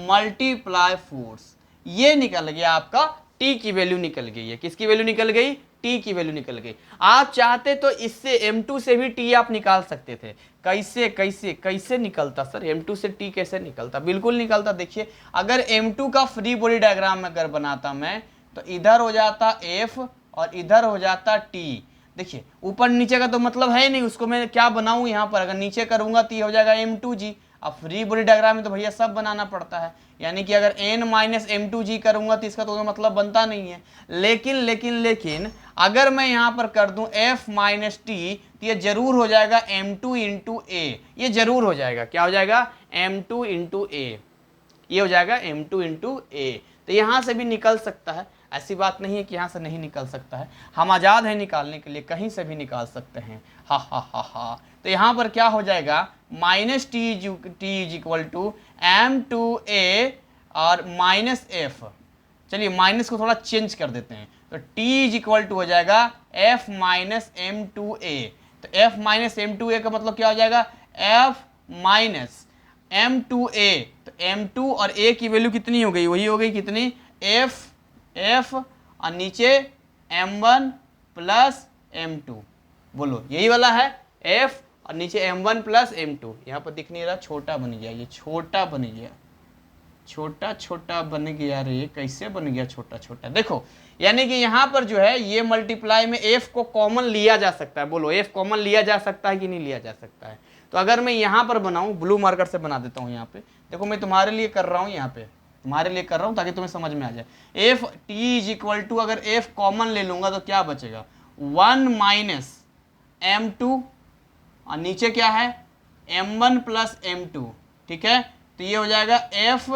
multiply force, ये निकल गया आपका T की वैल्यू निकल गई है। किसकी वैल्यू निकल गई, T की वैल्यू निकल गई। आप चाहते तो इससे m2 से भी T आप निकाल सकते थे, कैसे कैसे कैसे निकलता सर, m2 से T कैसे निकलता, बिल्कुल निकलता। देखिए अगर m2 का फ्री बॉडी डायग्राम अगर बनाता मैं, तो इधर हो जाता F और इधर हो जाता T। देखिए ऊपर नीचे का तो मतलब है नहीं, उसको मैं क्या बनाऊं यहाँ पर, अगर नीचे करूंगा तो ये हो जाएगा m2g। अब फ्री बॉडी डायग्राम में तो भैया सब बनाना पड़ता है, यानी कि अगर n माइनस m2g करूंगा तो इसका तो मतलब बनता नहीं है। लेकिन अगर मैं यहाँ पर कर दूं f माइनस t, तो ये जरूर हो जाएगा m2 इंटू ए, ये जरूर हो जाएगा, क्या हो जाएगा, m2 इंटू ए, ये हो जाएगा m2 इंटू ए। तो यहाँ से भी निकल सकता है, ऐसी बात नहीं है कि यहाँ से नहीं निकल सकता है, हम आज़ाद हैं निकालने के लिए, कहीं से भी निकाल सकते हैं। हा हा हा हा। तो यहाँ पर क्या हो जाएगा, minus T is equal to m2a और माइनस f, चलिए माइनस को थोड़ा चेंज कर देते हैं, तो t इज इक्वल टू हो जाएगा f माइनस m2a। तो f माइनस m2a का मतलब क्या हो जाएगा, f माइनस m2a, तो m2 और a की वैल्यू कितनी हो गई, वही हो गई कितनी, f और नीचे m1 प्लस m2, बोलो यही वाला है, f और नीचे m1 प्लस m2, यहाँ पर दिख नहीं रहा, छोटा बन गया, ये छोटा बन गया, छोटा छोटा बन गया रे, कैसे बन गया छोटा छोटा, देखो यानी कि यहाँ पर जो है ये मल्टीप्लाई में f को कॉमन लिया जा सकता है, बोलो f कॉमन लिया जा सकता है कि नहीं लिया जा सकता है, तो अगर मैं यहाँ पर बनाऊँ, ब्लू मार्कर से बना देता हूँ यहाँ पे, देखो मैं तुम्हारे लिए कर रहा हूँ, यहाँ पे तुम्हारे लिए कर रहा हूँ ताकि तुम्हें समझ में आ जाए। F T is equal to, अगर एफ कॉमन ले लूंगा तो क्या बचेगा, 1 माइनस m2 और नीचे क्या है m1 प्लस m2, ठीक है। तो ये हो जाएगा f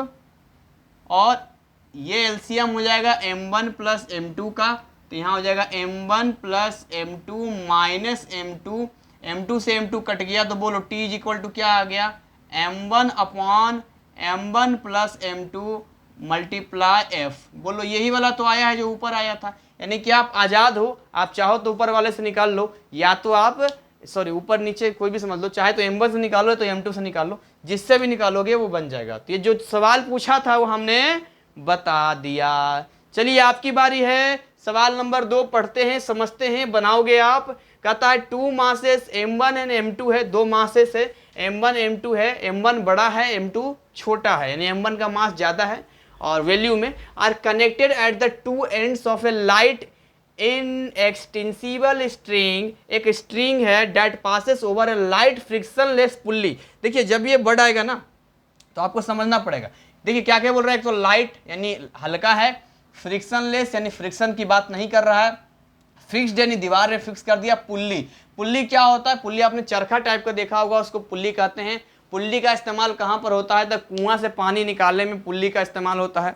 और ये एलसीएम हो जाएगा m1 प्लस m2 का, तो यहाँ हो जाएगा m1 plus m2 minus m2, m2 से m2 कट गया तो बोलो t इज इक्वल टू क्या आ गया, m1 upon m1 plus m2 multiply f। बोलो यही वाला तो आया है जो ऊपर आया था, यानी कि आप आज़ाद हो, आप चाहो तो ऊपर वाले से निकाल लो, या तो आप सॉरी ऊपर नीचे कोई भी समझ लो, चाहे तो m1 से निकालो तो m2 से निकाल लो, जिससे भी निकालोगे वो बन जाएगा। तो ये जो सवाल पूछा था वो हमने बता दिया। चलिए आपकी बारी है, सवाल नंबर 2 पढ़ते हैं, समझते हैं, बनाओगे आप। कहता है 2 मासेस m1 एंड m2 है, 2 मासेस है, m1 m2 है, m1 बड़ा है m2 छोटा है, यानी m1 का मास ज़्यादा है और वैल्यू में, are connected at the 2 ends of a light inextensible string, एक स्ट्रिंग है that passes over a light frictionless pulley. देखिए जब ये वर्ड आएगा ना तो आपको समझना पड़ेगा। देखिए क्या क्या बोल रहा है, एक तो लाइट यानी हल्का है, फ्रिक्शनलेस यानी फ्रिक्शन की बात नहीं कर रहा है, फिक्स्ड यानी दीवार ने फिक्स कर दिया, पुल्ली, पुल्ली क्या होता है, पुल्ली आपने चरखा टाइप का देखा होगा, उसको पुल्ली कहते हैं। पुल्ली का इस्तेमाल कहाँ पर होता है, तो कुआं से पानी निकालने में पुल्ली का इस्तेमाल होता है,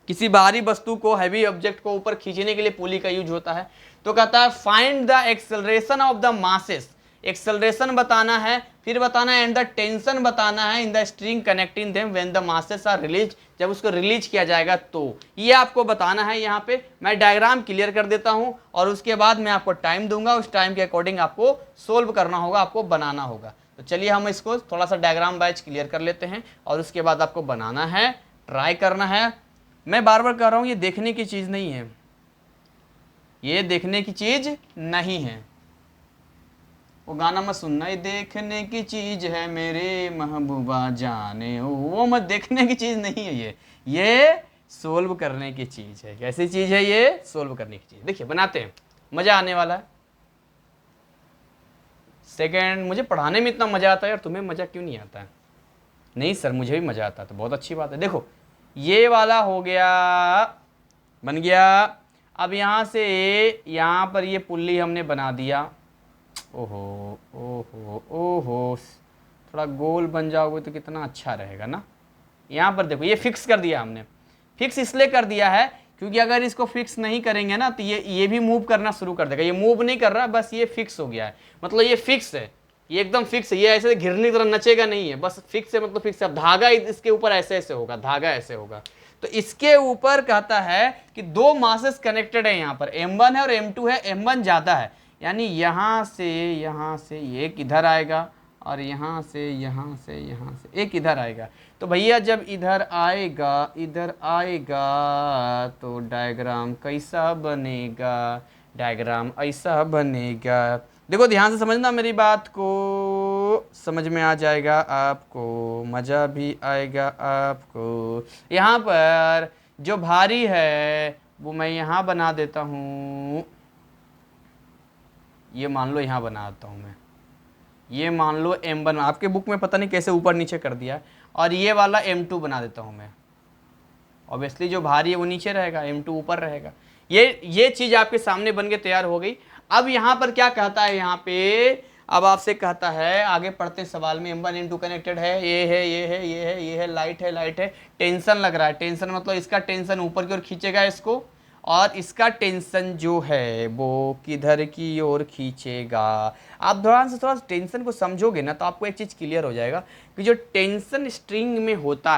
किसी भारी वस्तु को, हैवी ऑब्जेक्ट को ऊपर खींचने के लिए पुली का यूज होता है। तो कहता है find the acceleration of the masses, acceleration बताना है, फिर बताना है एंड द टेंशन बताना है in the string connecting them when the masses are release, जब उसको रिलीज किया जाएगा तो ये आपको बताना है। यहाँ पे मैं डायग्राम क्लियर कर देता हूँ और उसके बाद मैं आपको टाइम दूंगा, उस टाइम के अकॉर्डिंग आपको सोल्व करना होगा, आपको बनाना होगा। तो चलिए हम इसको थोड़ा सा डायग्राम वाइज क्लियर कर लेते हैं और उसके बाद आपको बनाना है, ट्राई करना है। मैं बार बार कह रहा हूँ ये देखने की चीज़ नहीं है, ये देखने की चीज़ नहीं है, वो गाना मत सुनना, ये देखने की चीज़ है मेरे महबूबा जाने, वो मत, देखने की चीज़ नहीं है ये सोल्व करने की चीज़ है। कैसी चीज़ है ये, सोल्व करने की चीज़। देखिए बनाते हैं, मज़ा आने वाला है। सेकेंड, मुझे पढ़ाने में इतना मज़ा आता है यार, तुम्हें मज़ा क्यों नहीं आता है? नहीं सर मुझे भी मज़ा आता है, तो बहुत अच्छी बात है। देखो ये वाला हो गया, बन गया। अब यहाँ से यहाँ पर ये पुल्ली हमने बना दिया। ओहो ओहो ओहो, थोड़ा गोल बन जाओगे तो कितना अच्छा रहेगा ना। यहाँ पर देखो ये फिक्स कर दिया हमने, फिक्स इसलिए कर दिया है क्योंकि अगर इसको फिक्स नहीं करेंगे ना तो ये भी मूव करना शुरू कर देगा। ये मूव नहीं कर रहा, बस ये फिक्स हो गया है, मतलब ये फिक्स है, ये एकदम फिक्स है, ये ऐसे घिरनी की तरह नचेगा नहीं है, बस फिक्स है, मतलब फिक्स है। अब धागा इसके ऊपर ऐसे ऐसे होगा, धागा ऐसे होगा। तो इसके ऊपर कहता है कि 2 मासेस कनेक्टेड है, यहाँ पर m1 है और m2 है, m1 ज़्यादा है, यानी यहाँ से एक इधर आएगा और यहाँ से एक इधर आएगा। तो भैया जब इधर आएगा तो डायग्राम कैसा बनेगा, डायग्राम ऐसा बनेगा। देखो ध्यान से समझना मेरी बात को, समझ में आ जाएगा आपको, मज़ा भी आएगा आपको। यहाँ पर जो भारी है वो मैं यहाँ बना देता हूँ, ये मान लो यहाँ बना देता हूँ मैं, ये मान लो m1, आपके बुक में पता नहीं कैसे ऊपर नीचे कर दिया, और ये वाला m2 बना देता हूँ मैं। ऑब्वियसली जो भारी है वो नीचे रहेगा, m2 ऊपर रहेगा। ये चीज़ आपके सामने बन के तैयार हो गई। अब यहाँ पर क्या कहता है, यहाँ पे अब आपसे कहता है, आगे पढ़ते हैं सवाल में, m1 m2 कनेक्टेड है, ये है, लाइट है, टेंशन लग रहा है, टेंशन मतलब इसका टेंशन ऊपर की ओर खींचेगा इसको, और इसका टेंशन जो है वो किधर की ओर खींचेगा। आप ध्यान से थोड़ा टेंशन को समझोगे ना तो आपको एक चीज़ क्लियर हो जाएगा कि जो टेंशन स्ट्रिंग में होता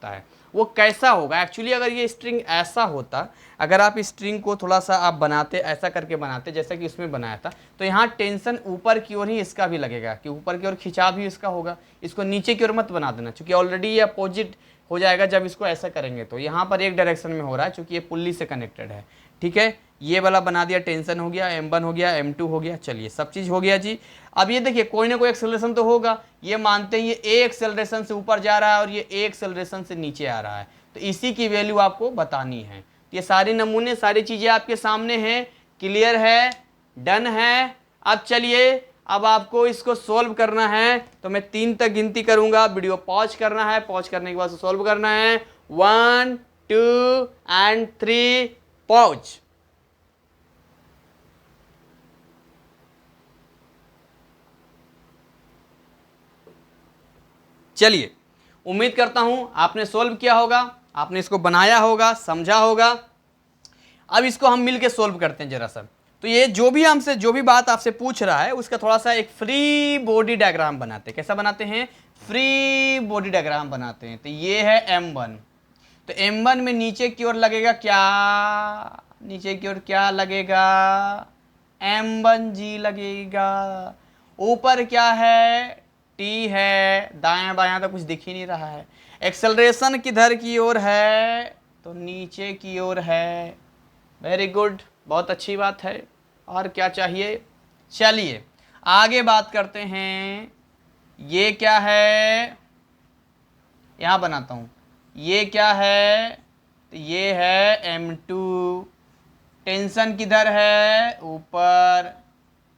है, वो कैसा होगा। एक्चुअली अगर ये स्ट्रिंग ऐसा होता, अगर आप इस स्ट्रिंग को थोड़ा सा आप बनाते, ऐसा करके बनाते जैसा कि इसमें बनाया था, तो यहाँ टेंशन ऊपर की ओर ही इसका भी लगेगा, कि ऊपर की ओर खिंचाव भी इसका होगा। इसको नीचे की ओर मत बना देना, क्योंकि ऑलरेडी ये अपोजिट हो जाएगा जब इसको ऐसा करेंगे। तो यहाँ पर एक डायरेक्शन में हो रहा है क्योंकि ये पुल्ली से कनेक्टेड है, ठीक है। ये वाला बना दिया, टेंशन हो गया, m1 हो गया, m2 हो गया, चलिए सब चीज़ हो गया जी। अब ये देखिए कोई ना कोई एक्सेलरेशन तो होगा, ये मानते हैं ये a एक्सेलरेशन से ऊपर जा रहा है और ये a एक्सेलरेशन से नीचे आ रहा है, तो इसी की वैल्यू आपको बतानी है। ये सारे नमूने, सारी चीज़ें आपके सामने हैं, क्लियर है, डन है। अब चलिए अब आपको इसको सोल्व करना है तो मैं 3 तक गिनती करूंगा, वीडियो पॉज करना है, पॉज करने के बाद सोल्व करना है। 1 2 एंड 3 पॉज। चलिए, उम्मीद करता हूं आपने सोल्व किया होगा, आपने इसको बनाया होगा, समझा होगा। अब इसको हम मिलके सोल्व करते हैं जरा सा। तो ये जो भी बात आपसे पूछ रहा है उसका थोड़ा सा एक फ्री बॉडी डायग्राम बनाते हैं। कैसा बनाते हैं? फ्री बॉडी डायग्राम बनाते हैं। तो ये है M1, तो M1 में नीचे की ओर लगेगा क्या? नीचे की ओर क्या लगेगा? M1G लगेगा। ऊपर क्या है? T है। दायां बायां तो कुछ दिख ही नहीं रहा है। एक्सेलरेशन किधर की ओर है? तो नीचे की ओर है। वेरी गुड, बहुत अच्छी बात है। और क्या चाहिए? चलिए आगे बात करते हैं। ये क्या है? यहां बनाता हूं। ये क्या है? तो ये है M2। टेंशन किधर है? ऊपर।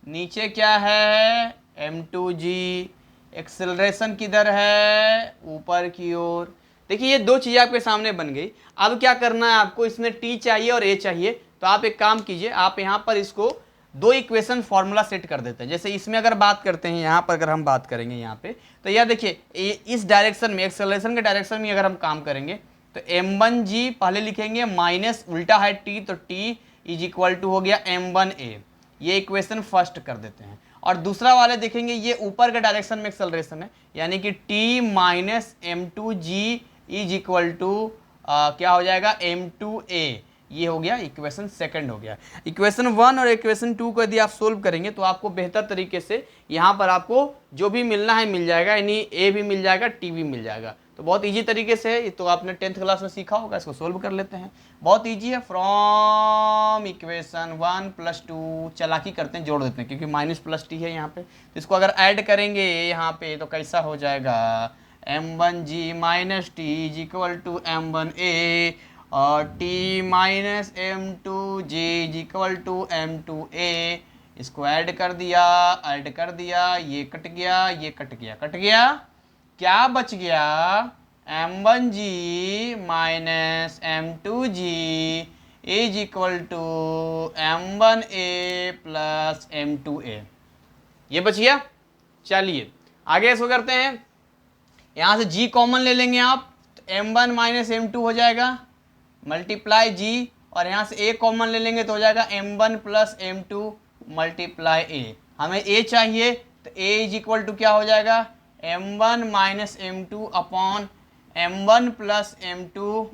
नीचे क्या है? M2G। एक्सेलरेशन किधर है? ऊपर की ओर। देखिए ये दो चीज़ें आपके सामने बन गई। अब क्या करना है आपको? इसमें T चाहिए और A चाहिए। तो आप एक काम कीजिए, आप यहाँ पर इसको दो इक्वेशन फॉर्मूला सेट कर देते हैं। जैसे इसमें अगर बात करते हैं, यहाँ पर अगर हम बात करेंगे यहाँ पे, तो यह देखिए इस डायरेक्शन में, एक्सेलरेशन के डायरेक्शन में अगर हम काम करेंगे तो M1G पहले लिखेंगे माइनस उल्टा है T, तो T इज इक्वल टू हो गया M1A। ये इक्वेशन फर्स्ट कर देते हैं। और दूसरा वाले देखेंगे, ये ऊपर के डायरेक्शन में एक्सेलरेशन है, यानी कि T minus M2G is equal to क्या हो जाएगा? M2A। ये हो गया इक्वेशन सेकंड हो गया। इक्वेशन 1 और इक्वेशन 2 को यदि आप सोल्व करेंगे तो आपको बेहतर तरीके से यहाँ पर आपको जो भी मिलना है मिल जाएगा, यानी A भी मिल जाएगा, T भी मिल जाएगा। तो बहुत इजी तरीके से है, तो आपने 10th क्लास में सीखा होगा। इसको सोल्व कर लेते हैं, बहुत इजी है। फ्रॉम इक्वेशन 1 + 2 चालाकी करते हैं, जोड़ देते हैं, क्योंकि माइनस प्लस T है यहाँ पे। तो इसको अगर ऐड करेंगे यहाँ पे तो कैसा हो जाएगा? M1G minus T is equal to M1A, और T minus M2G is equal to M2A। इसको ऐड कर दिया, ये कट गया, ये कट गया, कट गया। क्या बच गया? M1G minus M2G is equal to M1A plus M2A। ये बच गया। चलिए आगे इसको करते हैं। यहां से G कॉमन ले लेंगे आप, तो M1 माइनस M2 हो जाएगा, मल्टीप्लाई G, और यहाँ से A कॉमन ले लेंगे तो हो जाएगा M1 plus M2 multiply A। हमें A चाहिए, तो A इज इक्वल टू क्या हो जाएगा? M1 minus M2 upon M1 plus M2,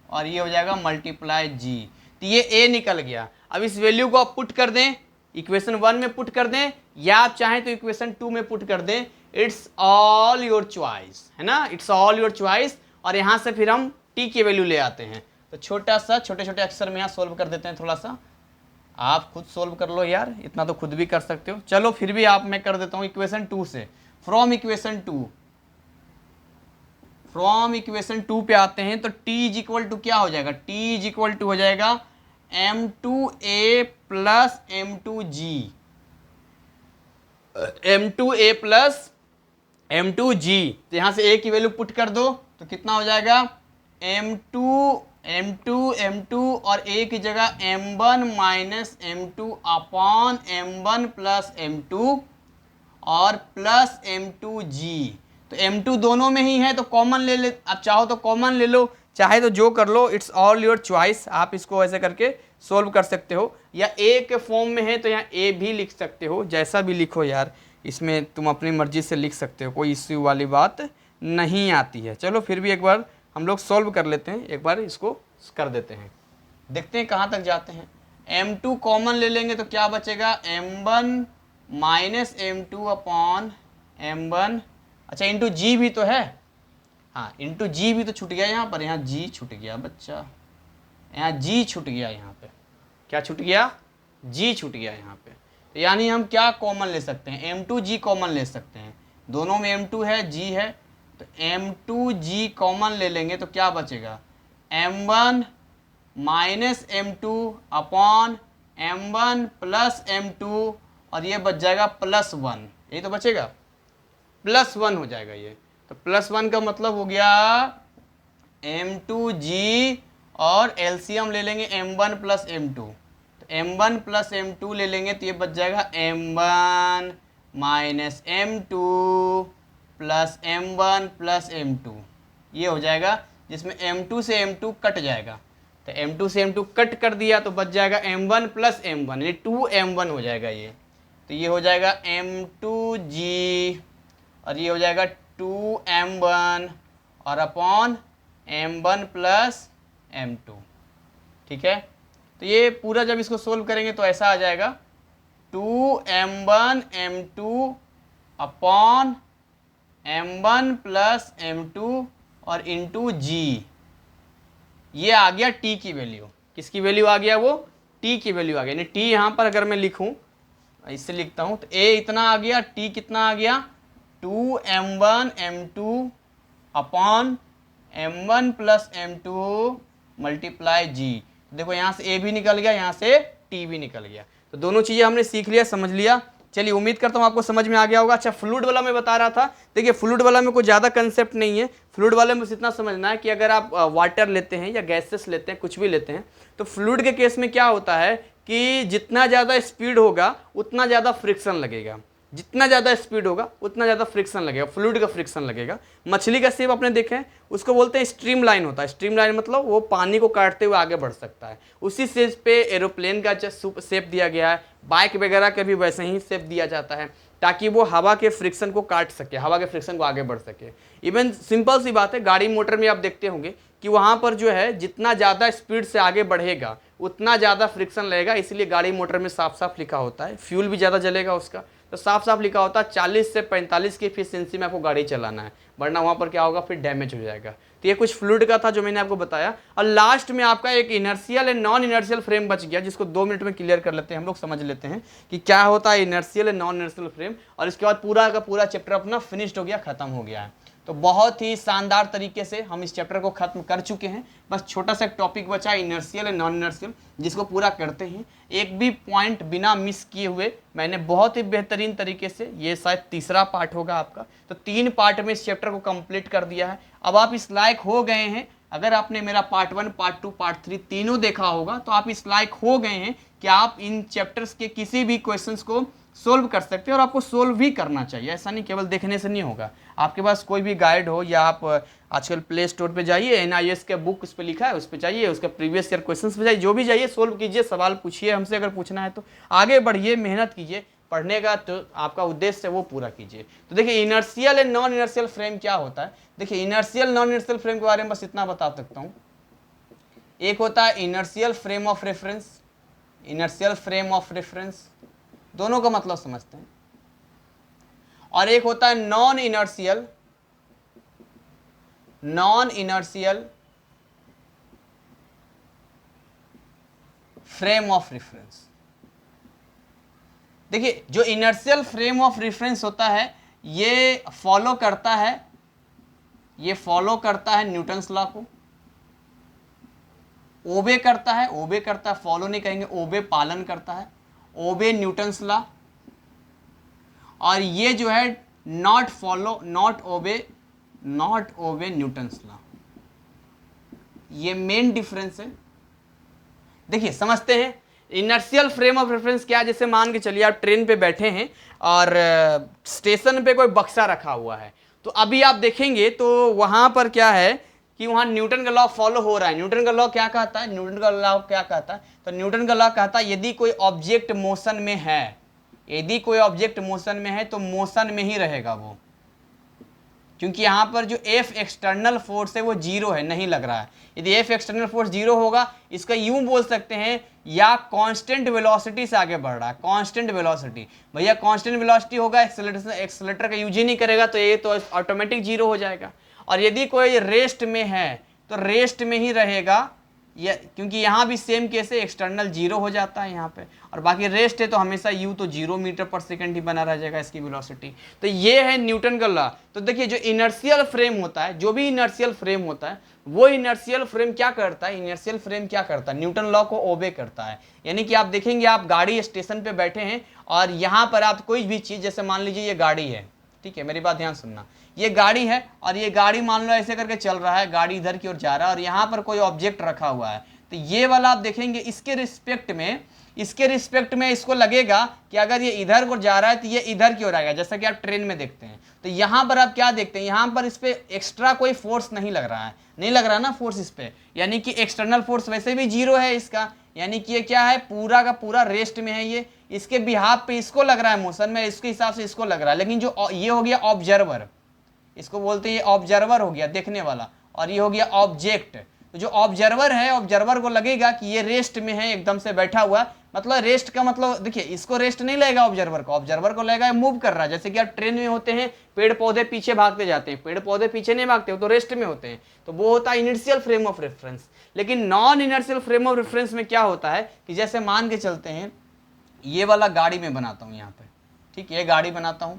और ये हो जाएगा मल्टीप्लाई G। तो ये A निकल गया। अब इस वैल्यू को आप पुट कर दें, इक्वेशन 1 में पुट कर दें, या आप चाहें तो इक्वेशन 2 में पुट कर दें। इट्स ऑल योर चॉइस, है ना, इट्स ऑल योर चॉइस। और यहाँ से फिर हम T की वैल्यू ले आते हैं। तो छोटा सा छोटे छोटे अक्षर में यहाँ सोल्व कर देते हैं। थोड़ा सा आप खुद सोल्व कर लो यार, इतना तो खुद भी कर सकते हो। चलो फिर भी मैं कर देता हूँ इक्वेशन 2 से। फ्रॉम इक्वेशन 2 पे आते हैं, तो T इज इक्वल टू क्या हो जाएगा? T इज इक्वल टू हो जाएगा M2A plus M2G, M2A plus M2G। तो यहाँ से A की वैल्यू पुट कर दो, तो कितना हो जाएगा? M2 और A की जगह M1 minus M2 upon M1 plus M2 और प्लस M2G। तो M2 दोनों में ही है, तो कॉमन ले ले। आप चाहो तो कॉमन ले लो, चाहे तो जो कर लो, इट्स ऑल योर चॉइस। आप इसको ऐसे करके सोल्व कर सकते हो, या A के फॉर्म में है तो यहाँ A भी लिख सकते हो, जैसा भी लिखो यार, इसमें तुम अपनी मर्जी से लिख सकते हो, कोई इश्यू वाली बात नहीं आती है। चलो फिर भी एक बार हम लोग सॉल्व कर लेते हैं, एक बार इसको कर देते हैं, देखते हैं कहाँ तक जाते हैं। M2 कॉमन ले लेंगे तो क्या बचेगा? M1 minus M2 upon M1, अच्छा इंटू G भी तो है, हाँ इंटू G भी तो छूट गया यहाँ पर, यहाँ G छूट गया बच्चा, यहाँ G छूट गया, यहाँ पे क्या छूट गया? G छूट गया यहाँ पे। तो यानी हम क्या कॉमन ले सकते हैं? M2G कॉमन ले सकते हैं, दोनों में M2 है, G है, तो M2G कॉमन ले लेंगे तो क्या बचेगा? M1 minus M2 upon M1 plus M2, और ये बच जाएगा +1, यही तो बचेगा, +1 हो जाएगा ये। तो +1 का मतलब हो गया m2g और एलसीएम ले लेंगे m1 + m2, तो m1 + m2 ले लेंगे तो ये बच जाएगा m1 - m2 + m1 + m2, ये हो जाएगा, जिसमें m2 से m2 कट जाएगा, तो m2 से m2 कट कर दिया तो बच जाएगा m1 + m1, ये 2m1 हो जाएगा ये। तो ये हो जाएगा m2g और ये हो जाएगा 2m1 और अपॉन m1 + m2, ठीक है। तो ये पूरा जब इसको सोल्व करेंगे तो ऐसा आ जाएगा 2m1 m2 upon m1 + m2 और इंटू g, ये आ गया t की वैल्यू। किसकी वैल्यू आ गया? वो t की वैल्यू आ गया। यानी t यहाँ पर अगर मैं लिखूं, इससे लिखता हूं, तो a इतना आ गया, t कितना आ गया, 2m1 m2 upon m1 + m2 multiply g। देखो यहाँ से a भी निकल गया, यहाँ से t भी निकल गया। तो दोनों चीज़ें हमने सीख लिया, समझ लिया। चलिए, उम्मीद करता हूँ आपको समझ में आ गया होगा। अच्छा, फ्लूइड वाला मैं बता रहा था। देखिए, फ्लूइड वाला में कोई ज़्यादा कंसेप्ट नहीं है। फ्लूइड वाले में बस इतना समझना है कि अगर आप वाटर लेते हैं या गैसेस लेते हैं, कुछ भी लेते हैं, तो फ्लूइड के केस में क्या होता है कि जितना ज़्यादा स्पीड होगा उतना ज़्यादा फ्रिक्शन लगेगा, जितना ज़्यादा स्पीड होगा उतना ज़्यादा फ्रिक्शन लगेगा, फ्लूइड का फ्रिक्शन लगेगा। मछली का शेप आपने देखे हैं, उसको बोलते हैं स्ट्रीम लाइन होता है। स्ट्रीम लाइन मतलब वो पानी को काटते हुए आगे बढ़ सकता है। उसी शेप पे एरोप्लेन का शेप दिया गया है, बाइक वगैरह का भी वैसे ही शेप दिया जाता है, ताकि वो हवा के फ्रिक्शन को काट सके, हवा के फ्रिक्शन को आगे बढ़ सके। इवन सिंपल सी बात है, गाड़ी मोटर में आप देखते होंगे कि वहाँ पर जो है जितना ज़्यादा स्पीड से आगे बढ़ेगा उतना ज़्यादा फ्रिक्शन लगेगा, इसलिए गाड़ी मोटर में साफ साफ लिखा होता है। फ्यूल भी ज़्यादा जलेगा उसका, तो साफ साफ लिखा होता है 40 से 45 की एफिशिएंसी में आपको गाड़ी चलाना है, वरना वहाँ पर क्या होगा, फिर डैमेज हो जाएगा। तो ये कुछ फ्लूइड का था जो मैंने आपको बताया। और लास्ट में आपका एक inertial and non inertial frame बच गया, जिसको 2 मिनट में क्लियर कर लेते हैं, हम लोग समझ लेते हैं कि क्या होता है inertial and non inertial frame. और इसके बाद पूरा का पूरा चैप्टर अपना फिनिश्ड हो गया, खत्म हो गया है। तो बहुत ही शानदार तरीके से हम इस चैप्टर को खत्म कर चुके हैं। बस छोटा सा टॉपिक बचा है इनर्शियल एंड नॉन इनर्शियल, जिसको पूरा करते हैं एक भी पॉइंट बिना मिस किए हुए। मैंने बहुत ही बेहतरीन तरीके से, ये शायद तीसरा पार्ट होगा आपका, तो 3 पार्ट में इस चैप्टर को कंप्लीट कर दिया है। अब आप इस लायक हो गए हैं, अगर आपने मेरा पार्ट 1, पार्ट 2, पार्ट 3 तीनों देखा होगा, तो आप इस लायक हो गए हैं कि आप इन चैप्टर्स के किसी भी क्वेश्चंस को सोल्व कर सकते हैं। और आपको सोल्व भी करना चाहिए, ऐसा नहीं केवल देखने से नहीं होगा। आपके पास कोई भी गाइड हो, या आप आजकल प्ले स्टोर पे जाइए, NIS के बुक उस पर लिखा है, उस पर जाइए, उसका प्रीवियस ईयर क्वेश्चंस पे जाइए, जो भी जाइए सोल्व कीजिए, सवाल पूछिए हमसे, अगर पूछना है तो आगे बढ़िए, मेहनत कीजिए, पढ़ने का तो आपका उद्देश्य है वो पूरा कीजिए। तो देखिए, inertial and non inertial frame क्या होता है। देखिए, इनर्शियल नॉन इनर्शियल फ्रेम के बारे में बस इतना बता सकता हूँ। एक होता है inertial frame of reference, inertial frame of reference, दोनों का मतलब समझते हैं। और एक होता है non inertial, non inertial frame of reference. देखिए, जो इनर्शियल फ्रेम ऑफ रेफरेंस होता है, ये फॉलो करता है, ये फॉलो करता है न्यूटन्स लॉ को, ओबे करता है, ओबे करता है, फॉलो नहीं कहेंगे, ओबे पालन करता है, ओबे न्यूटन्स लॉ। और ये जो है not follow, not obey Newton's law. ये मेन डिफरेंस है। देखिए, समझते हैं इनर्शियल फ्रेम ऑफ रेफरेंस क्या है। जैसे मान के चलिए आप ट्रेन पे बैठे हैं और स्टेशन पे कोई बक्सा रखा हुआ है, तो अभी आप देखेंगे तो वहां पर क्या है कि वहां न्यूटन का लॉ फॉलो हो रहा है। न्यूटन का लॉ क्या कहता है, न्यूटन का लॉ क्या कहता है, तो न्यूटन का लॉ कहता है यदि कोई ऑब्जेक्ट मोशन में है, यदि कोई ऑब्जेक्ट मोशन में है तो मोशन में ही रहेगा वो, क्योंकि यहाँ पर जो F एक्सटर्नल फोर्स है वो 0 है, नहीं लग रहा है। यदि F एक्सटर्नल फोर्स 0 होगा, इसका यूं बोल सकते हैं या कांस्टेंट वेलोसिटी से आगे बढ़ रहा है, कांस्टेंट वेलोसिटी। भैया कांस्टेंट वेलोसिटी होगा, एक्सेलरेटर का यूज ही नहीं करेगा, तो ये तो ऑटोमेटिक 0 हो जाएगा। और यदि कोई रेस्ट में है तो रेस्ट में ही रहेगा, ये क्योंकि यहाँ भी सेम केस है, एक्सटर्नल जीरो हो जाता है यहाँ पे, और बाकी रेस्ट है तो हमेशा u तो 0 मीटर पर सेकंड ही बना रह जाएगा इसकी वेलोसिटी। तो ये है न्यूटन का लॉ। तो देखिए जो इनर्शियल फ्रेम होता है, जो भी इनर्शियल फ्रेम होता है, वो इनर्शियल फ्रेम क्या करता है, इनर्शियल फ्रेम क्या करता है, न्यूटन लॉ को ओबे करता है। यानी कि आप देखेंगे, आप गाड़ी स्टेशन पे बैठे हैं और यहाँ पर आप कोई भी चीज़, जैसे मान लीजिए ये गाड़ी है, ठीक है, मेरी बात ध्यान सुनना, ये गाड़ी है और ये गाड़ी मान लो ऐसे करके चल रहा है, गाड़ी इधर की ओर जा रहा है और यहाँ पर कोई ऑब्जेक्ट रखा हुआ है, तो ये वाला आप देखेंगे इसके रिस्पेक्ट में इसको लगेगा कि अगर ये इधर को जा रहा है तो ये इधर की ओर आएगा, जैसा कि आप ट्रेन में देखते हैं। तो यहाँ पर आप क्या देखते हैं, यहाँ पर इस पे एक्स्ट्रा कोई फोर्स नहीं लग रहा है, नहीं लग रहा ना फोर्स इस पे, यानी कि एक्सटर्नल फोर्स वैसे भी 0 है इसका, यानी कि ये क्या है, पूरा का पूरा रेस्ट में है, ये इसके बिहाफ पे इसको लग रहा है मोशन में, इसके हिसाब से इसको लग रहा है। लेकिन जो ये हो गया ऑब्जर्वर, इसको बोलते हैं, ये ऑब्जर्वर हो गया देखने वाला, और ये हो गया ऑब्जेक्ट। तो जो ऑब्जर्वर है, ऑब्जर्वर को लगेगा कि ये रेस्ट में है, एकदम से बैठा हुआ, मतलब रेस्ट का मतलब देखिए, इसको रेस्ट नहीं लगेगा ऑब्जर्वर को लगेगा मूव कर रहा है। जैसे कि आप ट्रेन में होते हैं, पेड़ पौधे पीछे भागते जाते हैं, पेड़ पौधे पीछे नहीं भागते हो तो रेस्ट में होते हैं, तो वो होता है इनर्शियल फ्रेम ऑफ रेफरेंस। लेकिन non inertial frame of reference में क्या होता है कि जैसे मान के चलते हैं, ये वाला गाड़ी में बनाता हूं यहाँ पे, ठीक है, ये गाड़ी बनाता हूं,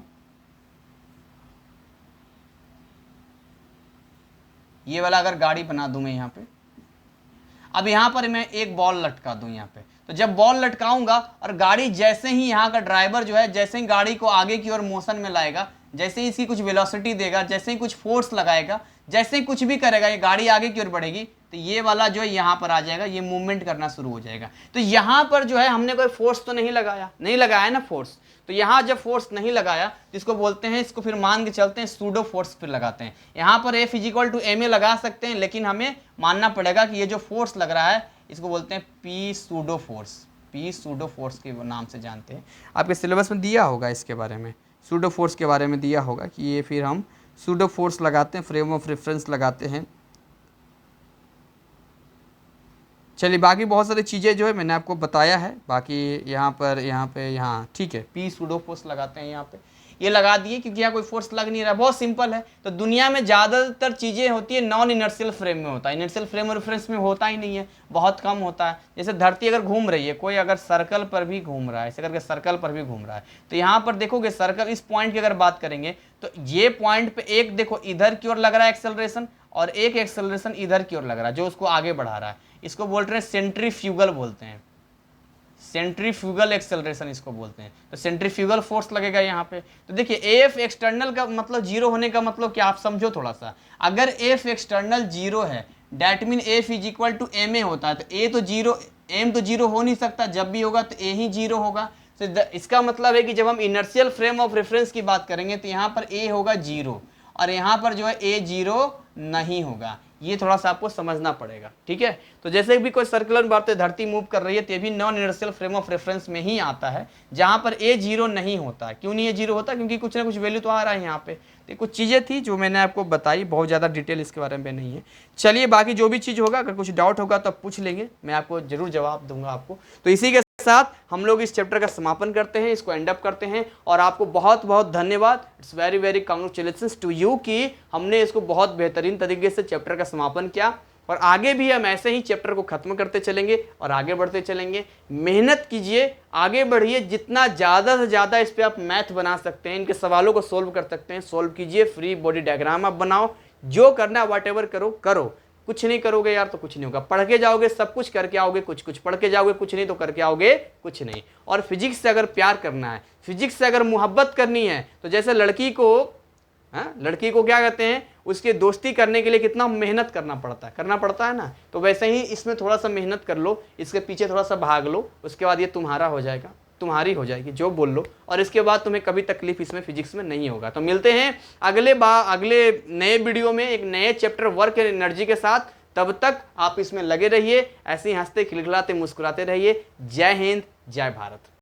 ये वाला अगर गाड़ी बना दूं मैं यहाँ पे, अब यहाँ पर मैं एक बॉल लटका दूं यहाँ पे, तो जब बॉल लटकाऊंगा और गाड़ी जैसे ही, यहाँ का ड्राइवर जो है जैसे ही गाड़ी को आगे की ओर मोशन में लाएगा, जैसे ही इसकी कुछ वेलोसिटी देगा, जैसे ही कुछ फोर्स लगाएगा, जैसे ही कुछ भी करेगा, ये गाड़ी आगे की ओर बढ़ेगी, तो ये वाला जो है यहाँ पर आ जाएगा, ये मूवमेंट करना शुरू हो जाएगा। तो यहाँ पर जो है हमने कोई फोर्स तो नहीं लगाया ना फोर्स, तो यहाँ जब फोर्स नहीं लगाया तो इसको बोलते हैं, इसको फिर मान के चलते हैं सूडो फोर्स फिर लगाते हैं। यहाँ पर F = ma लगा सकते हैं, लेकिन हमें मानना पड़ेगा कि ये जो फोर्स लग रहा है इसको बोलते हैं P सूडो फोर्स के नाम से जानते हैं। आपके सिलेबस में दिया होगा इसके बारे में, सूडो फोर्स के बारे में दिया होगा कि ये फिर हम सूडो फोर्स लगाते हैं, फ्रेम ऑफ रेफरेंस लगाते हैं। चलिए बाकी बहुत सारी चीज़ें जो है मैंने आपको बताया है, बाकी यहाँ ठीक है, P सूडो फोर्स लगाते हैं यहाँ पे, ये लगा दिए क्योंकि यहाँ कोई फोर्स लग नहीं रहा, बहुत सिंपल है। तो दुनिया में ज़्यादातर चीज़ें होती है नॉन इनर्शियल फ्रेम में होता है, इनर्शियल फ्रेम और रेफरेंस में होता ही नहीं है, बहुत कम होता है। जैसे धरती अगर घूम रही है, कोई अगर सर्कल पर भी घूम रहा है, ऐसे करके सर्कल पर भी घूम रहा है, तो यहाँ पर देखोगे सर्कल, इस पॉइंट की अगर बात करेंगे तो ये पॉइंट पे एक देखो इधर की ओर लग रहा है एक्सेलरेशन, और एक एक्सेलरेशन इधर की ओर लग रहा है जो उसको आगे बढ़ा रहा है, इसको बोलते हैं सेंट्रीफ्यूगल बोलते हैं, सेंट्रीफ्यूगल एक्सेलरेशन इसको बोलते हैं। तो सेंट्रीफ्यूगल फोर्स लगेगा यहाँ पे। तो देखिए एफ एक्सटर्नल का मतलब 0 होने का मतलब क्या, आप समझो थोड़ा सा, अगर एफ एक्सटर्नल 0 है डैट मीन एफ = ma होता है, तो ए तो 0, एम तो 0 हो नहीं सकता, जब भी होगा तो ए ही 0 होगा। तो इसका मतलब है कि जब हम इनर्शियल फ्रेम ऑफ रेफरेंस की बात करेंगे तो यहाँ पर ए होगा 0 और यहाँ पर जो है ए 0 नहीं होगा, ये थोड़ा सा आपको समझना पड़ेगा, ठीक है। तो जैसे भी कोई सर्कुलर बात धरती मूव कर रही है तो ये भी non inertial frame of reference में ही आता है, जहां पर ए 0 नहीं होता है। क्यों नहीं ए 0 होता, क्योंकि कुछ ना कुछ वैल्यू तो आ रहा है यहाँ पे। तो कुछ चीज़ें थी जो मैंने आपको बताई, बहुत ज़्यादा डिटेल इसके बारे में नहीं है। चलिए बाकी जो भी चीज़ होगा, अगर कुछ डाउट होगा तो पूछ लेंगे, मैं आपको जरूर जवाब दूंगा आपको। तो इसी के साथ हम लोग इस चैप्टर का समापन करते हैं, इसको एंड अप करते हैं, और आपको बहुत बहुत धन्यवाद, it's very very congratulations to you कि हमने इसको बहुत बेहतरीन तरीके से चैप्टर का समापन किया, और आगे भी हम ऐसे ही चैप्टर को खत्म करते चलेंगे और आगे बढ़ते चलेंगे। मेहनत कीजिए, आगे बढ़िए, जितना ज़्यादा से ज़्यादा इस पर आप मैथ बना सकते हैं, इनके सवालों को सोल्व कर सकते हैं, सोल्व कीजिए। फ्री बॉडी डायग्राम आप बनाओ, जो करना है वॉट एवर करो। कुछ नहीं करोगे यार तो कुछ नहीं होगा, पढ़ के जाओगे सब कुछ करके आओगे, कुछ पढ़ के जाओगे, कुछ नहीं तो करके आओगे कुछ नहीं। और फिजिक्स से अगर प्यार करना है, फिजिक्स से अगर मोहब्बत करनी है, तो जैसे लड़की को क्या कहते हैं, उसके दोस्ती करने के लिए कितना मेहनत करना पड़ता है ना, तो वैसे ही इसमें थोड़ा सा मेहनत कर लो, इसके पीछे थोड़ा सा भाग लो, उसके बाद ये तुम्हारा हो जाएगा, तुम्हारी हो जाएगी, जो बोल लो, और इसके बाद तुम्हें कभी तकलीफ इसमें फिजिक्स में नहीं होगा। तो मिलते हैं अगले नए वीडियो में एक नए चैप्टर वर्क एंड एनर्जी के साथ। तब तक आप इसमें लगे रहिए, ऐसे ही हंसते खिलखिलाते मुस्कुराते रहिए। जय हिंद, जय भारत।